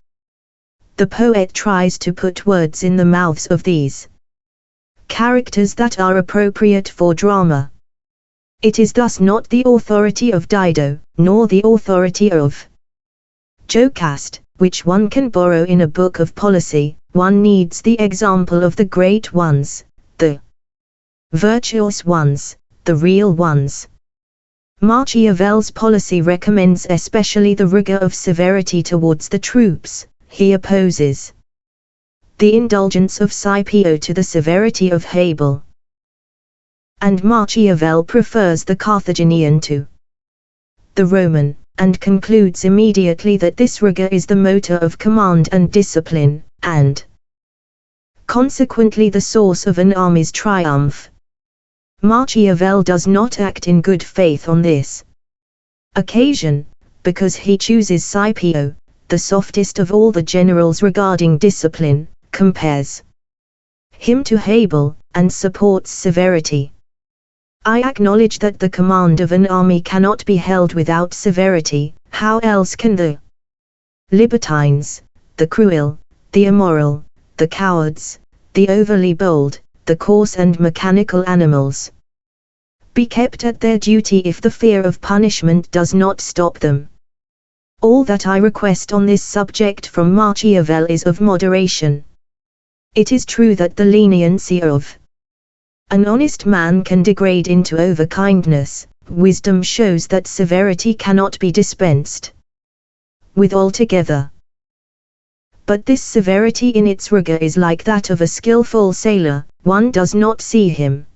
The poet tries to put words in the mouths of these characters that are appropriate for drama. It is thus not the authority of Dido, nor the authority of Jocasta, which one can borrow in a book of policy. One needs the example of the great ones, the virtuous ones, the real ones. Machiavel's policy recommends especially the rigor of severity towards the troops. He opposes the indulgence of Scipio to the severity of Habel. And Machiavel prefers the Carthaginian to the Roman, and concludes immediately that this rigor is the motor of command and discipline, and consequently the source of an army's triumph. Machiavel does not act in good faith on this occasion, because he chooses Scipio, the softest of all the generals regarding discipline, compares him to Habel, and supports severity. I acknowledge that the command of an army cannot be held without severity. How else can the libertines, the cruel, the immoral, the cowards, the overly bold, the coarse and mechanical animals be kept at their duty if the fear of punishment does not stop them? All that I request on this subject from Machiavel is of moderation. It is true that the leniency of an honest man can degrade into overkindness. Wisdom shows that severity cannot be dispensed with altogether. But this severity in its rigor is like that of a skillful sailor. One does not see him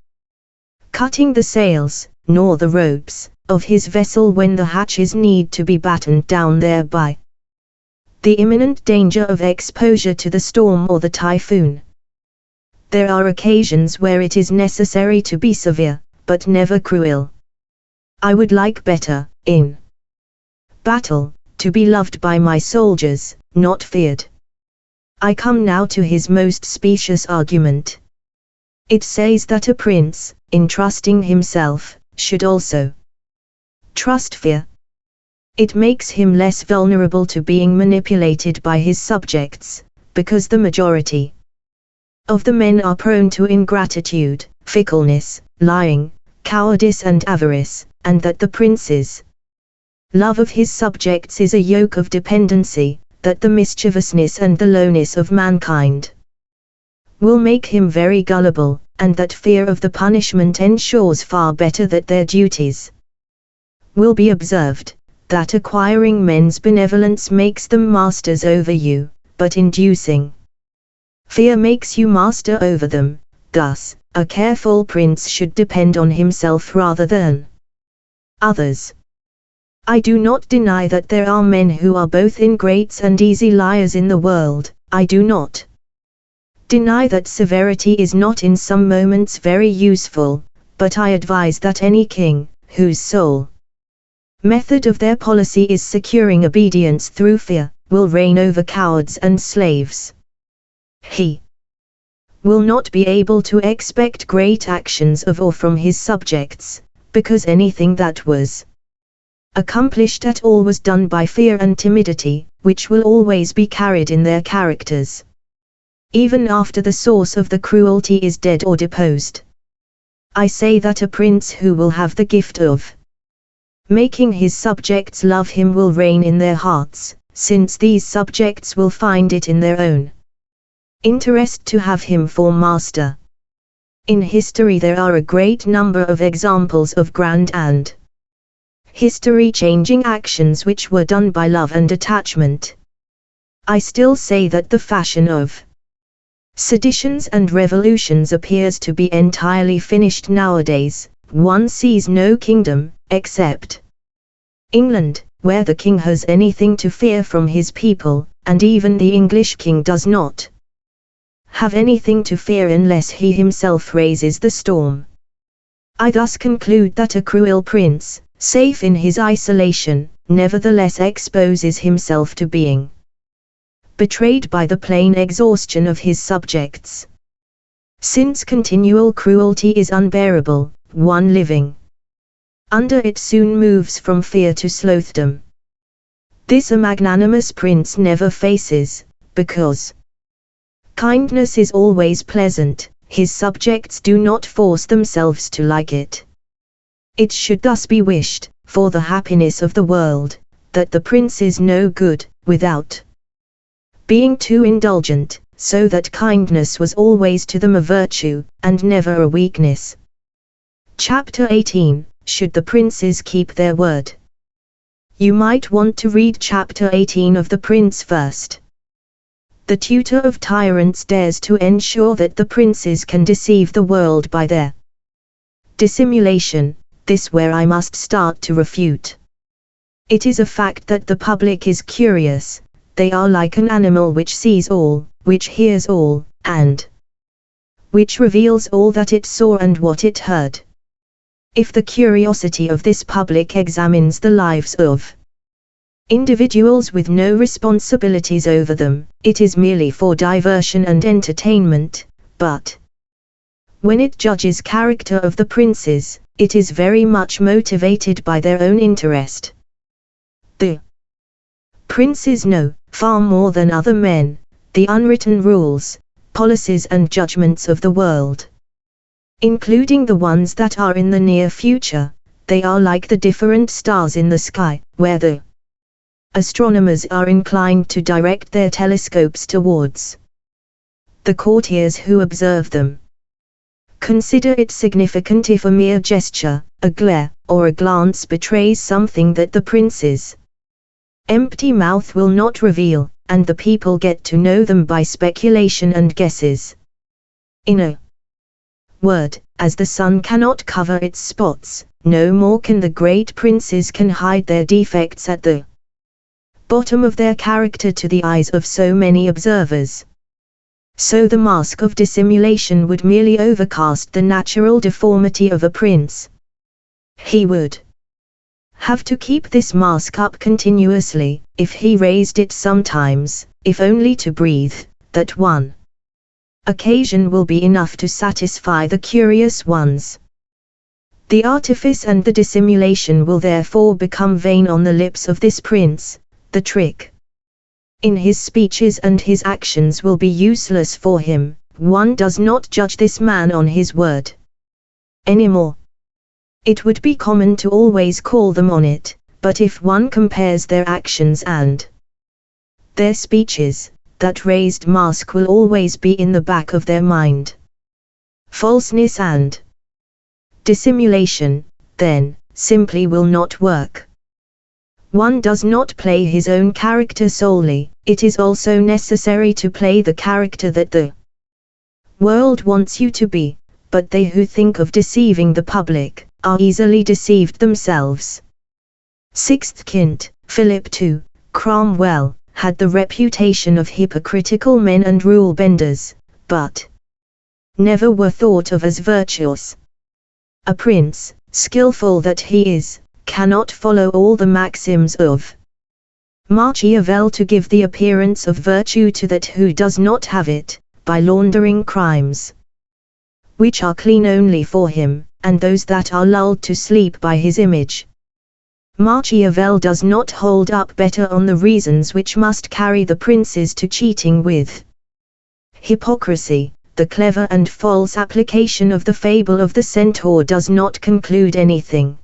cutting the sails, nor the ropes, of his vessel when the hatches need to be battened down thereby the imminent danger of exposure to the storm or the typhoon. There are occasions where it is necessary to be severe, but never cruel. I would like better, in battle, to be loved by my soldiers, not feared. I come now to his most specious argument. It says that a prince, in trusting himself, should also trust fear. It makes him less vulnerable to being manipulated by his subjects, because the majority of the men are prone to ingratitude, fickleness, lying, cowardice and avarice, and that the prince's love of his subjects is a yoke of dependency, that the mischievousness and the lowness of mankind will make him very gullible, and that fear of the punishment ensures far better that their duties will be observed, that acquiring men's benevolence makes them masters over you, but inducing fear makes you master over them. Thus, a careful prince should depend on himself rather than others. I do not deny that there are men who are both ingrates and easy liars in the world. I do not deny that severity is not in some moments very useful, but I advise that any king, whose sole method of their policy is securing obedience through fear, will reign over cowards and slaves. He will not be able to expect great actions of or from his subjects, because anything that was accomplished at all was done by fear and timidity, which will always be carried in their characters, even after the source of the cruelty is dead or deposed. I say that a prince who will have the gift of making his subjects love him will reign in their hearts, since these subjects will find it in their own interest to have him for master. In history there are a great number of examples of grand and history-changing actions which were done by love and attachment. I still say that the fashion of seditions and revolutions appears to be entirely finished nowadays. One sees no kingdom, except England, where the king has anything to fear from his people, and even the English king does not have anything to fear unless he himself raises the storm. I thus conclude that a cruel prince, safe in his isolation, nevertheless exposes himself to being betrayed by the plain exhaustion of his subjects. Since continual cruelty is unbearable, one living under it soon moves from fear to slouthdom. This a magnanimous prince never faces, because kindness is always pleasant, his subjects do not force themselves to like it. It should thus be wished, for the happiness of the world, that the prince is no good, without being too indulgent, so that kindness was always to them a virtue, and never a weakness. Chapter 18. Should the princes keep their word? You might want to read chapter 18 of The Prince first. The tutor of tyrants dares to ensure that the princes can deceive the world by their dissimulation. This where I must start to refute. It is a fact that the public is curious. They are like an animal which sees all, which hears all, and which reveals all that it saw and what it heard. If the curiosity of this public examines the lives of individuals with no responsibilities over them, it is merely for diversion and entertainment, but when it judges character of the princes, it is very much motivated by their own interest. The princes know, far more than other men, the unwritten rules, policies and judgments of the world, including the ones that are in the near future. They are like the different stars in the sky, where the astronomers are inclined to direct their telescopes towards the courtiers who observe them. Consider it significant if a mere gesture, a glare, or a glance betrays something that the prince's empty mouth will not reveal, and the people get to know them by speculation and guesses. In a word, as the sun cannot cover its spots, no more can the great princes can hide their defects at the bottom of their character to the eyes of so many observers. So the mask of dissimulation would merely overcast the natural deformity of a prince. He would have to keep this mask up continuously, if he raised it sometimes, if only to breathe, that one occasion will be enough to satisfy the curious ones. The artifice and the dissimulation will therefore become vain on the lips of this prince, the trick in his speeches and his actions will be useless for him. One does not judge this man on his word anymore. It would be common to always call them on it, but if one compares their actions and their speeches, that raised mask will always be in the back of their mind. Falseness and dissimulation, then, simply will not work. One does not play his own character solely, it is also necessary to play the character that the world wants you to be, but they who think of deceiving the public, are easily deceived themselves. 6th Kint, Philip II, Cromwell, had the reputation of hypocritical men and rule-benders, but never were thought of as virtuous. A prince, skillful that he is, cannot follow all the maxims of Machiavel to give the appearance of virtue to that who does not have it, by laundering crimes which are clean only for him, and those that are lulled to sleep by his image. Machiavel does not hold up better on the reasons which must carry the princes to cheating with hypocrisy. The clever and false application of the fable of the centaur does not conclude anything.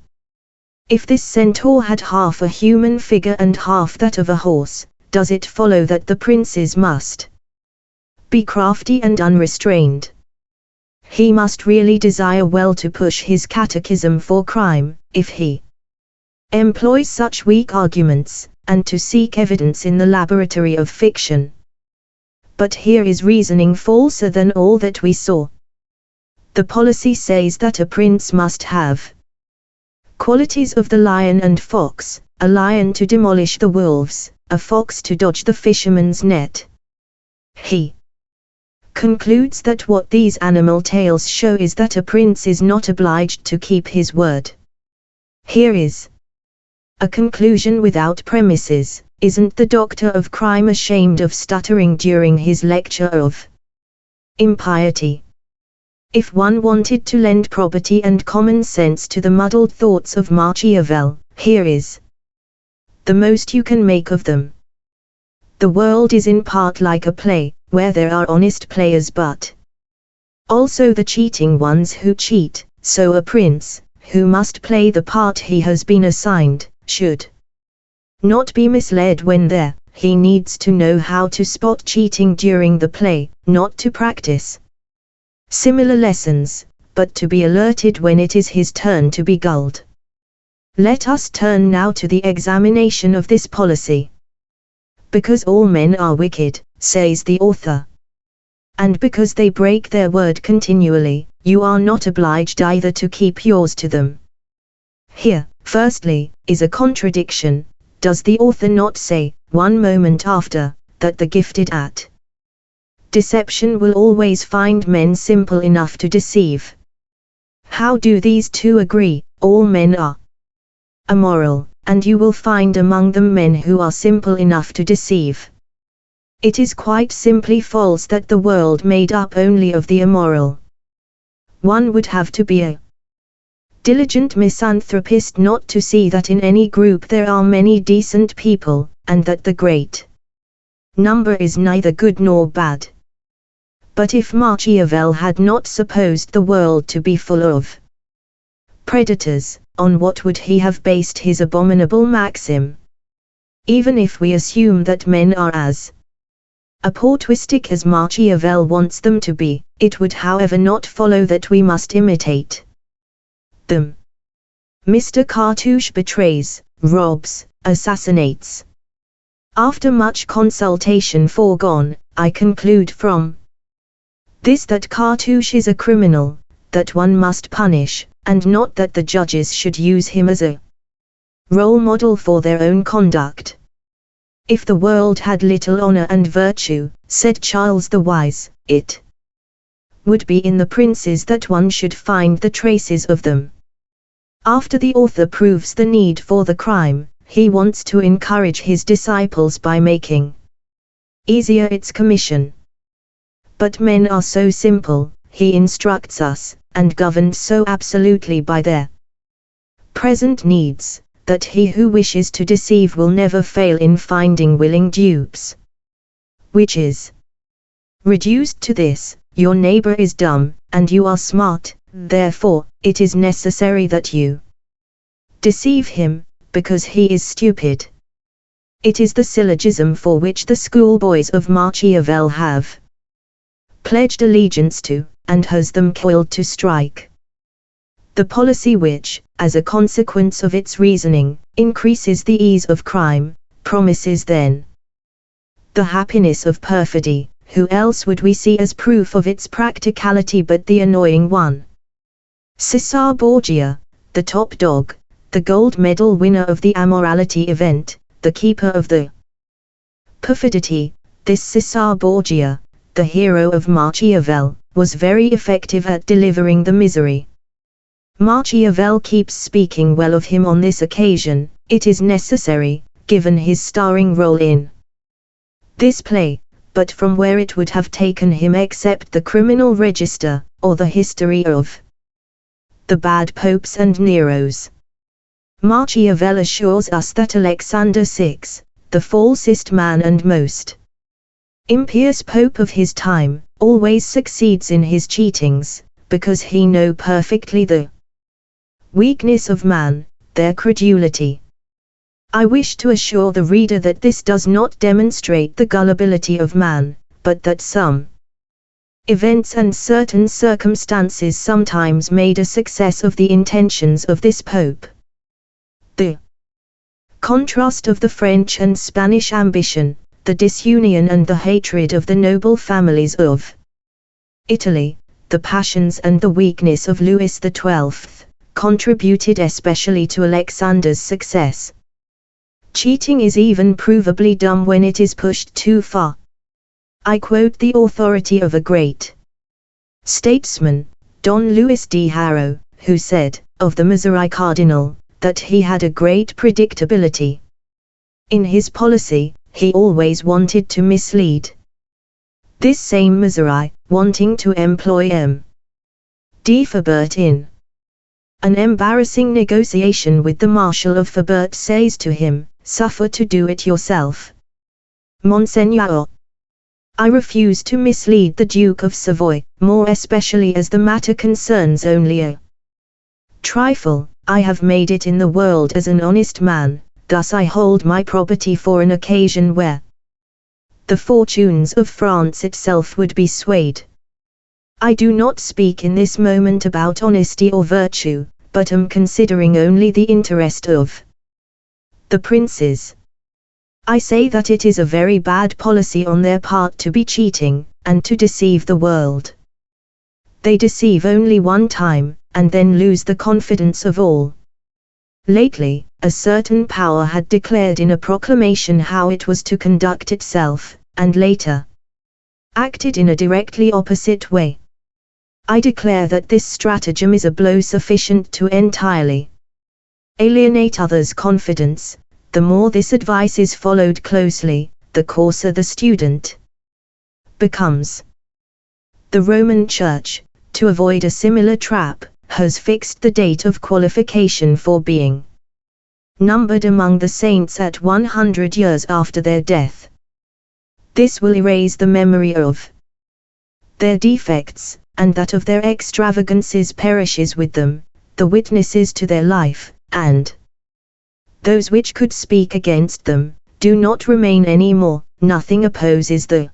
If this centaur had half a human figure and half that of a horse, does it follow that the princes must be crafty and unrestrained? He must really desire well to push his catechism for crime, if he employs such weak arguments, and to seek evidence in the laboratory of fiction. But here is reasoning falser than all that we saw. The policy says that a prince must have qualities of the lion and fox, a lion to demolish the wolves, a fox to dodge the fisherman's net. He concludes that what these animal tales show is that a prince is not obliged to keep his word. Here is a conclusion without premises. Isn't the doctor of crime ashamed of stuttering during his lecture of impiety? If one wanted to lend property and common sense to the muddled thoughts of Machiavel, here is the most you can make of them. The world is in part like a play, where there are honest players but also the cheating ones who cheat, so a prince, who must play the part he has been assigned, should not be misled when there. He needs to know how to spot cheating during the play, not to practice similar lessons, but to be alerted when it is his turn to be gulled. Let us turn now to the examination of this policy. Because all men are wicked, says the author, and because they break their word continually, you are not obliged either to keep yours to them. Here, firstly, is a contradiction. Does the author not say, one moment after, that the gifted at deception will always find men simple enough to deceive? How do these two agree? All men are immoral, and you will find among them men who are simple enough to deceive. It is quite simply false that the world made up only of the immoral. One would have to be a diligent misanthropist not to see that in any group there are many decent people, and that the great number is neither good nor bad. But if Machiavel had not supposed the world to be full of predators, on what would he have based his abominable maxim? Even if we assume that men are as opportunistic as Machiavel wants them to be, it would however not follow that we must imitate them. Mr. Cartouche betrays, robs, assassinates. After much consultation foregone, I conclude from this that Cartouche is a criminal, that one must punish, and not that the judges should use him as a role model for their own conduct. If the world had little honor and virtue, said Charles the Wise, it would be in the princes that one should find the traces of them. After the author proves the need for the crime, he wants to encourage his disciples by making easier its commission. But men are so simple, he instructs us, and governed so absolutely by their present needs, that he who wishes to deceive will never fail in finding willing dupes. Which is reduced to this: your neighbor is dumb, and you are smart, therefore, it is necessary that you deceive him, because he is stupid. It is the syllogism for which the schoolboys of Machiavel have pledged allegiance to, and has them coiled to strike. The policy which, as a consequence of its reasoning, increases the ease of crime, promises then the happiness of perfidy. Who else would we see as proof of its practicality but the annoying one? Cesar Borgia, the top dog, the gold medal winner of the Amorality event, the keeper of the perfidity. This Cesar Borgia, the hero of Machiavel, was very effective at delivering the misery. Machiavel keeps speaking well of him on this occasion. It is necessary, given his starring role in this play, but from where it would have taken him except the criminal register, or the history of the bad popes and Neros. Machiavel assures us that Alexander VI, the falsest man and most impious pope of his time, always succeeds in his cheatings, because he knows perfectly the weakness of man, their credulity. I wish to assure the reader that this does not demonstrate the gullibility of man, but that some events and certain circumstances sometimes made a success of the intentions of this pope. The Contrast of the French and Spanish ambition, the disunion and the hatred of the noble families of Italy, the passions and the weakness of Louis XII, contributed especially to Alexander's success. Cheating is even provably dumb when it is pushed too far. I quote the authority of a great statesman, Don Luis de Haro, who said, of the Mazarin cardinal, that he had a great predictability. In his policy, he always wanted to mislead. This same Mazarin, wanting to employ M.D. Fabert in an embarrassing negotiation with the Marshal of Fabert, says to him, "Suffer to do it yourself. Monseigneur, I refuse to mislead the Duke of Savoy, more especially as the matter concerns only a trifle. I have made it in the world as an honest man, thus I hold my property for an occasion where the fortunes of France itself would be swayed. I do not speak in this moment about honesty or virtue, but am considering only the interest of the princes. I say that it is a very bad policy on their part to be cheating, and to deceive the world. They deceive only one time, and then lose the confidence of all." Lately, a certain power had declared in a proclamation how it was to conduct itself, and later acted in a directly opposite way. I declare that this stratagem is a blow sufficient to entirely alienate others' confidence. The more this advice is followed closely, the coarser the student becomes. The Roman Church, to avoid a similar trap, has fixed the date of qualification for being numbered among the saints at 100 years after their death. This will erase the memory of their defects, and that of their extravagances perishes with them, the witnesses to their life, and those which could speak against them, do not remain any more. Nothing opposes the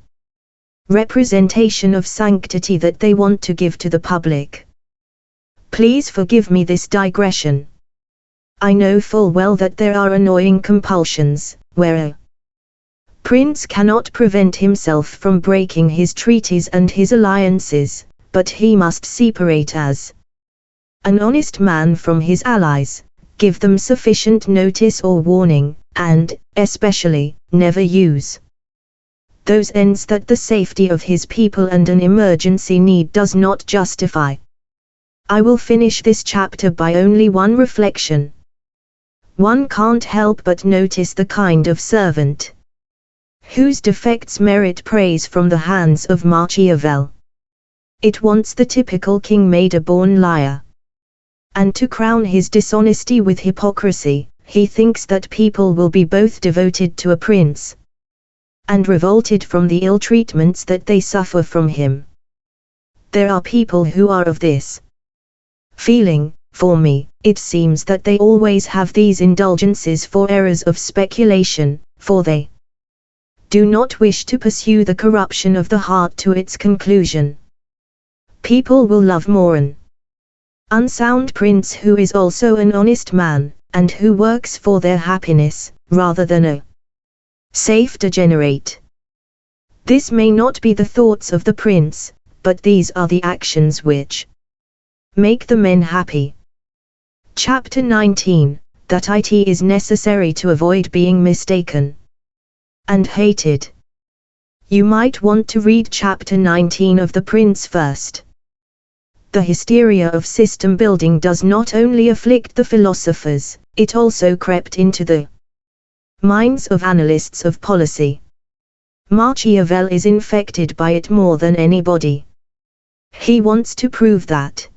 representation of sanctity that they want to give to the public. Please forgive me this digression. I know full well that there are annoying compulsions, where a prince cannot prevent himself from breaking his treaties and his alliances, but he must separate as an honest man from his allies, give them sufficient notice or warning, and, especially, never use those ends that the safety of his people and an emergency need does not justify. I will finish this chapter by only one reflection. One can't help but notice the kind of servant whose defects merit praise from the hands of Machiavel. It wants the typical king made a born liar. And to crown his dishonesty with hypocrisy, he thinks that people will be both devoted to a prince and revolted from the ill treatments that they suffer from him. There are people who are of this feeling. For me, it seems that they always have these indulgences for errors of speculation, for they do not wish to pursue the corruption of the heart to its conclusion. People will love more an unsound prince who is also an honest man, and who works for their happiness, rather than a safe degenerate. This may not be the thoughts of the prince, but these are the actions which make the men happy. Chapter 19, that it is necessary to avoid being mistaken and hated. You might want to read chapter 19 of The Prince first. The hysteria of system building does not only afflict the philosophers, it also crept into the minds of analysts of policy. Machiavel is infected by it more than anybody. He wants to prove that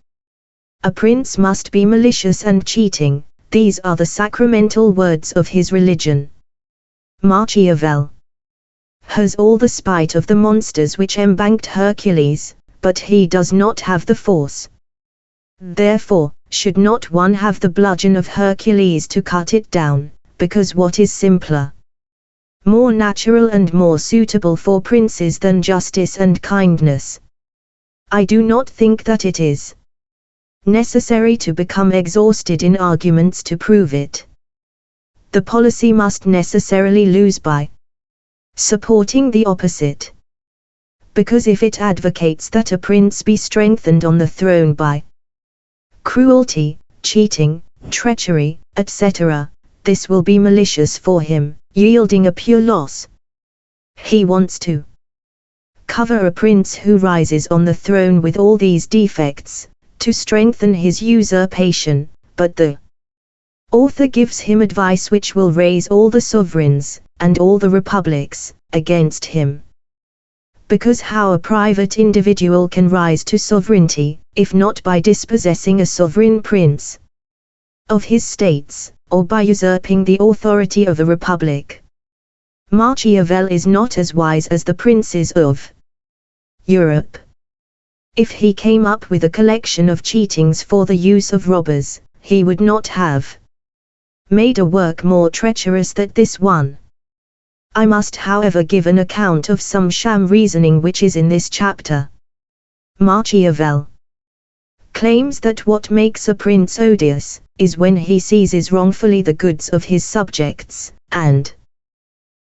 a prince must be malicious and cheating. These are the sacramental words of his religion. Machiavel has all the spite of the monsters which embanked Hercules, but he does not have the force. Therefore, should not one have the bludgeon of Hercules to cut it down, because what is simpler, more natural and more suitable for princes than justice and kindness? I do not think that it is necessary to become exhausted in arguments to prove it. the policy must necessarily lose by supporting the opposite. Because if it advocates that a prince be strengthened on the throne by cruelty, cheating, treachery, etc., this will be malicious for him, yielding a pure loss. He wants to cover a prince who rises on the throne with all these defects, to strengthen his usurpation, but the author gives him advice which will raise all the sovereigns, and all the republics, against him. Because how a private individual can rise to sovereignty, if not by dispossessing a sovereign prince of his states, or by usurping the authority of a republic? Machiavel is not as wise as the princes of Europe. If he came up with a collection of cheatings for the use of robbers, he would not have made a work more treacherous than this one. I must however give an account of some sham reasoning which is in this chapter. Machiavel claims that what makes a prince odious, is when he seizes wrongfully the goods of his subjects, and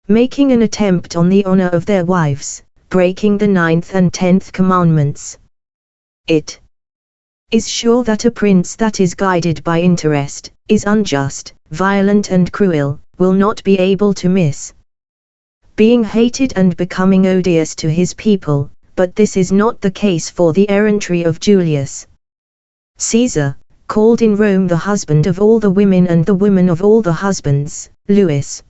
making an attempt on the honor of their wives, breaking the 9th and 10th commandments. It is sure that a prince that is guided by interest, is unjust, violent and cruel, will not be able to miss being hated and becoming odious to his people, but this is not the case for the errantry of Julius Caesar, called in Rome the husband of all the women and the woman of all the husbands, Louis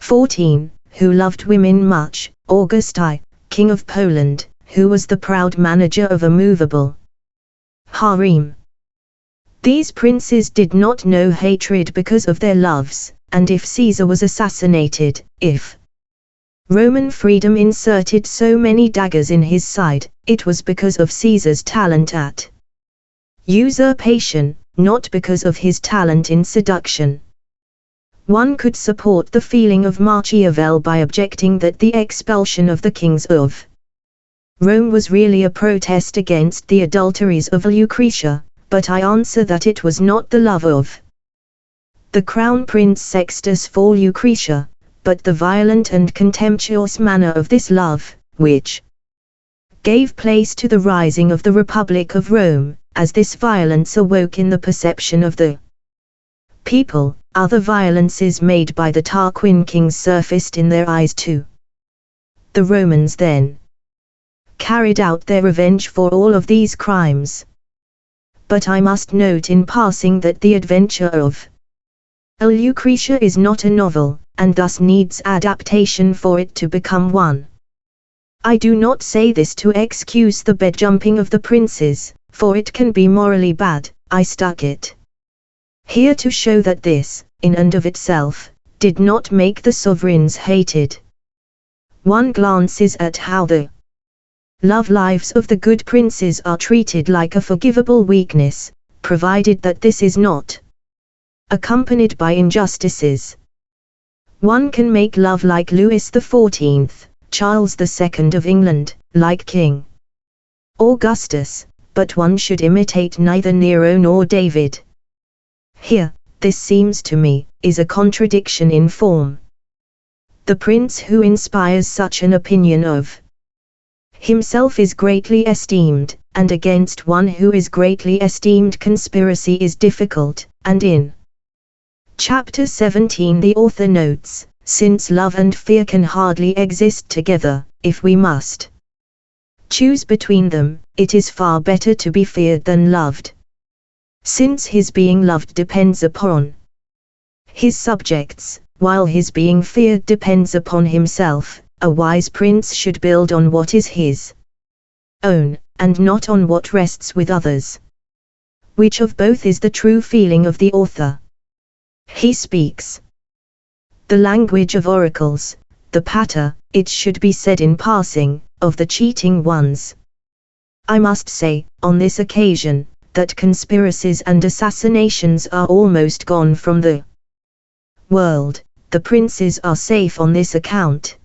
XIV, who loved women much, Augusti, King of Poland, who was the proud manager of a movable harem. These princes did not know hatred because of their loves, and if Caesar was assassinated, if Roman freedom inserted so many daggers in his side, it was because of Caesar's talent at usurpation, not because of his talent in seduction. One could support the feeling of Machiavel by objecting that the expulsion of the kings of Rome was really a protest against the adulteries of Lucretia, but I answer that it was not the love of the crown prince Sextus for Lucretia, but the violent and contemptuous manner of this love, which gave place to the rising of the Republic of Rome. As this violence awoke in the perception of the people, other violences made by the Tarquin kings surfaced in their eyes too. The Romans then carried out their revenge for all of these crimes. But I must note in passing that the adventure of Lucretia is not a novel, and thus needs adaptation for it to become one. I do not say this to excuse the bed-jumping of the princes, for it can be morally bad. I stuck it here to show that this, in and of itself, did not make the sovereigns hated. One glances at how the love lives of the good princes are treated like a forgivable weakness, provided that this is not accompanied by injustices. One can make love like Louis XIV, Charles II of England, like King Augustus, but one should imitate neither Nero nor David. Here, this seems to me, is a contradiction in form. The prince who inspires such an opinion of himself is greatly esteemed, and against one who is greatly esteemed conspiracy is difficult, and in Chapter 17 the author notes, since love and fear can hardly exist together, if we must choose between them, it is far better to be feared than loved. Since his being loved depends upon his subjects, while his being feared depends upon himself, a wise prince should build on what is his own, and not on what rests with others. Which of both is the true feeling of the author? He speaks the language of oracles, the patter, it should be said in passing, of the cheating ones. I must say, on this occasion, that conspiracies and assassinations are almost gone from the world. The princes are safe on this account.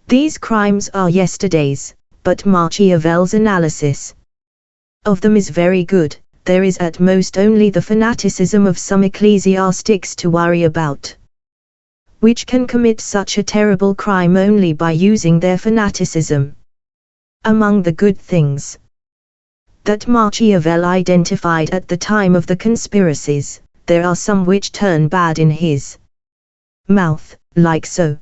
These crimes are yesterday's, but Machiavel's analysis of them is very good. there is at most only the fanaticism of some ecclesiastics to worry about, which can commit such a terrible crime only by using their fanaticism. Among the good things that Machiavel identified at the time of the conspiracies, there are some which turn bad in his mouth, like so.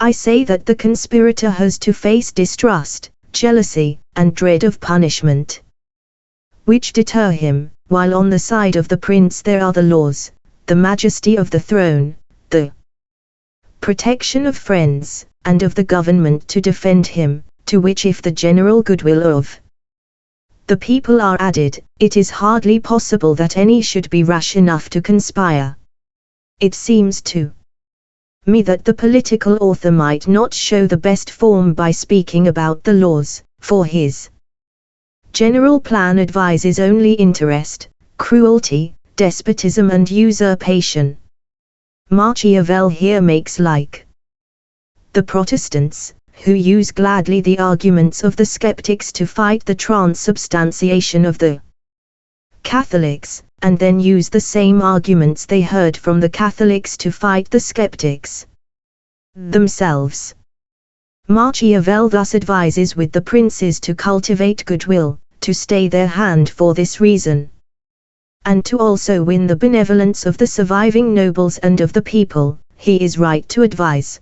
I say that the conspirator has to face distrust, jealousy, and dread of punishment, which deter him, while on the side of the prince there are the laws, the majesty of the throne, the protection of friends, and of the government to defend him, to which if the general goodwill of the people are added, it is hardly possible that any should be rash enough to conspire. It seems to me that the political author might not show the best form by speaking about the laws, for his general plan advises only interest, cruelty, despotism and usurpation. Machiavel here makes like the Protestants, who use gladly the arguments of the skeptics to fight the transubstantiation of the Catholics, and then use the same arguments they heard from the Catholics to fight the skeptics themselves. Machiavel thus advises with the princes to cultivate goodwill, to stay their hand for this reason, and to also win the benevolence of the surviving nobles and of the people. He is right to advise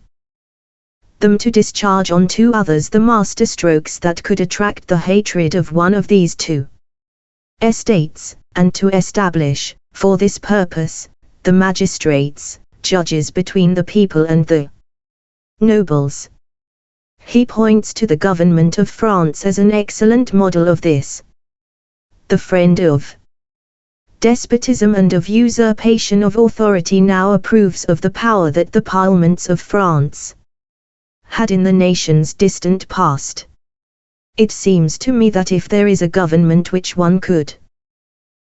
them to discharge on two others the masterstrokes that could attract the hatred of one of these two estates, and to establish, for this purpose, the magistrates, judges between the people and the nobles. He points to the government of France as an excellent model of this. The friend of despotism and of usurpation of authority now approves of the power that the parliaments of France had in the nation's distant past. It seems to me that if there is a government which one could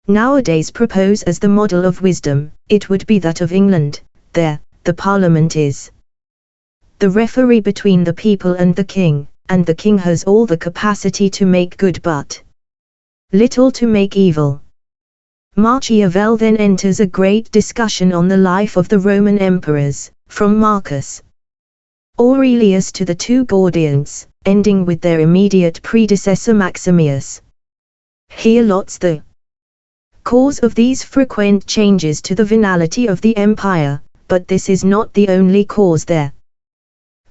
nowadays propose as the model of wisdom, it would be that of England. There, the Parliament is the referee between the people and the king, and the king has all the capacity to make good but little to make evil. Machiavel then enters a great discussion on the life of the Roman emperors, from Marcus Aurelius to the two Gordians, ending with their immediate predecessor Maximinus. He allots the cause of these frequent changes to the venality of the empire, but this is not the only cause there.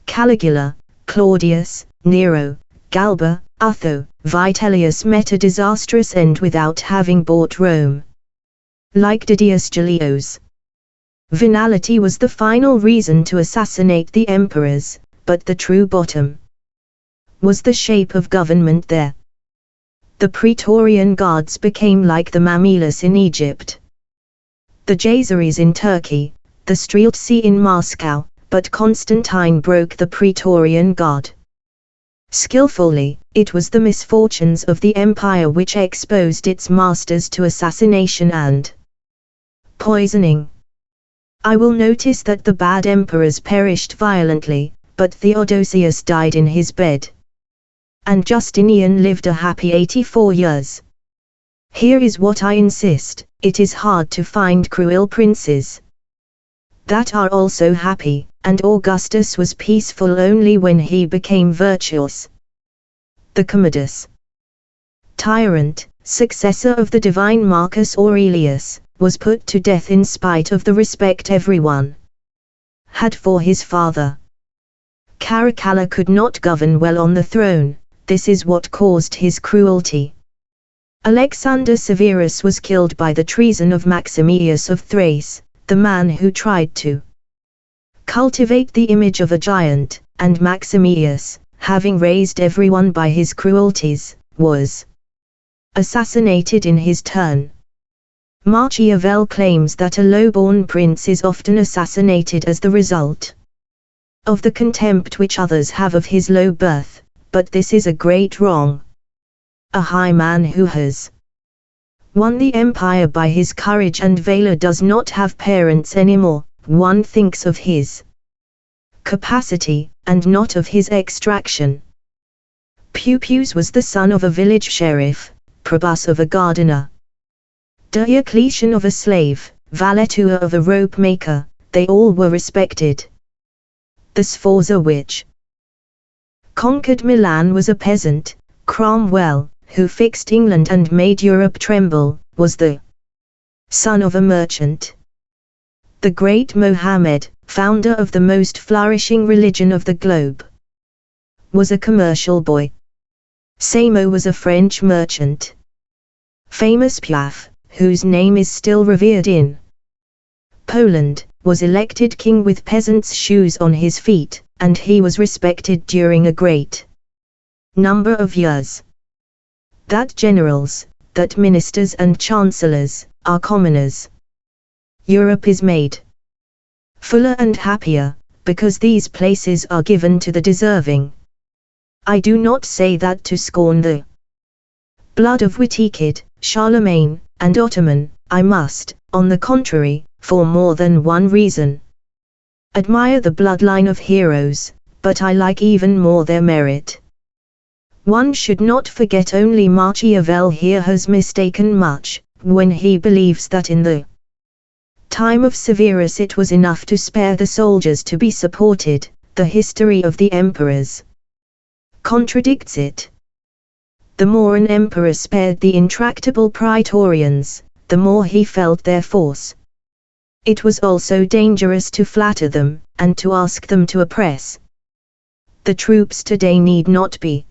Caligula, Claudius, Nero, Galba, Otho, Vitellius met a disastrous end without having bought Rome. Like Didius Julius, venality was the final reason to assassinate the emperors, but the true bottom was the shape of government there. The Praetorian Guards became like the Mamilus in Egypt, the Jaesaries in Turkey, the Streltsy in Moscow, but Constantine broke the Praetorian Guard. Skillfully, it was the misfortunes of the empire which exposed its masters to assassination and poisoning. I will notice that the bad emperors perished violently, but Theodosius died in his bed, and Justinian lived a happy 84 years. Here is what I insist: it is hard to find cruel princes that are also happy, and Augustus was peaceful only when he became virtuous. The Commodus, tyrant, successor of the divine Marcus Aurelius, was put to death in spite of the respect everyone had for his father. Caracalla could not govern well on the throne. This is what caused his cruelty. Alexander Severus was killed by the treason of Maximius of Thrace, the man who tried to cultivate the image of a giant, and Maximius, having raised everyone by his cruelties, was assassinated in his turn. Machiavel claims that a low-born prince is often assassinated as the result of the contempt which others have of his low birth, but this is a great wrong. A high man who has won the empire by his courage and valor does not have parents anymore. One thinks of his capacity, and not of his extraction. Pupius was the son of a village sheriff, Probus of a gardener. Diocletian of a slave, Valetua of a rope maker, they all were respected. The Sforza which conquered Milan was a peasant. Cromwell, who fixed England and made Europe tremble, was the son of a merchant. The great Mohammed, founder of the most flourishing religion of the globe, was a commercial boy. Samo was a French merchant. Famous Piaf, whose name is still revered in Poland, was elected king with peasants' shoes on his feet, and he was respected during a great number of years. That generals, that ministers and chancellors, are commoners. Europe is made fuller and happier, because these places are given to the deserving. I do not say that to scorn the blood of Witikied, Charlemagne, and Ottoman. I must, on the contrary, for more than one reason, admire the bloodline of heroes, but I like even more their merit. One should not forget only Machiavel here has mistaken much, when he believes that in the time of Severus it was enough to spare the soldiers to be supported. The history of the emperors contradicts it. The more an emperor spared the intractable praetorians, the more he felt their force. It was also dangerous to flatter them, and to ask them to oppress. The troops today need not be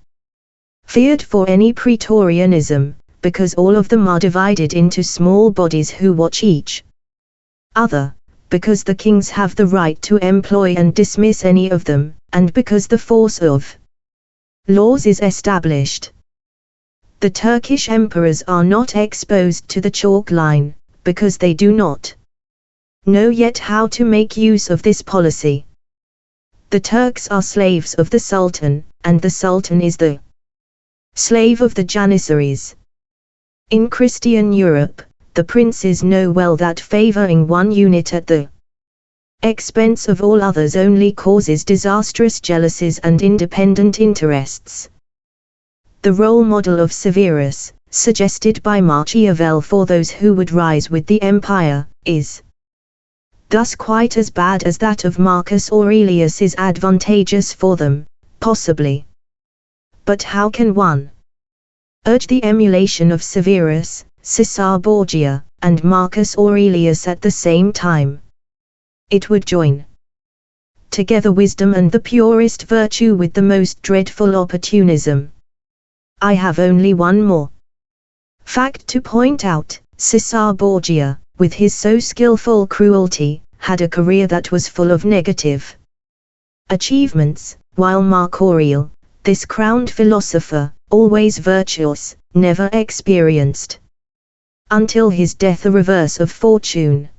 feared for any praetorianism, because all of them are divided into small bodies who watch each other, because the kings have the right to employ and dismiss any of them, and because the force of laws is established. The Turkish emperors are not exposed to the chalk line, because they do not know yet how to make use of this policy. The Turks are slaves of the Sultan, and the Sultan is the slave of the Janissaries. In Christian Europe, the princes know well that favoring one unit at the expense of all others only causes disastrous jealousies and independent interests. The role model of Severus, suggested by Machiavel for those who would rise with the empire, is thus quite as bad as that of Marcus Aurelius is advantageous for them, possibly. But how can one urge the emulation of Severus, Caesar Borgia, and Marcus Aurelius at the same time? It would join together wisdom and the purest virtue with the most dreadful opportunism. I have only one more fact to point out. Caesar Borgia, with his so skillful cruelty, had a career that was full of negative achievements, while Marc Aurel, this crowned philosopher, always virtuous, never experienced until his death a reverse of fortune.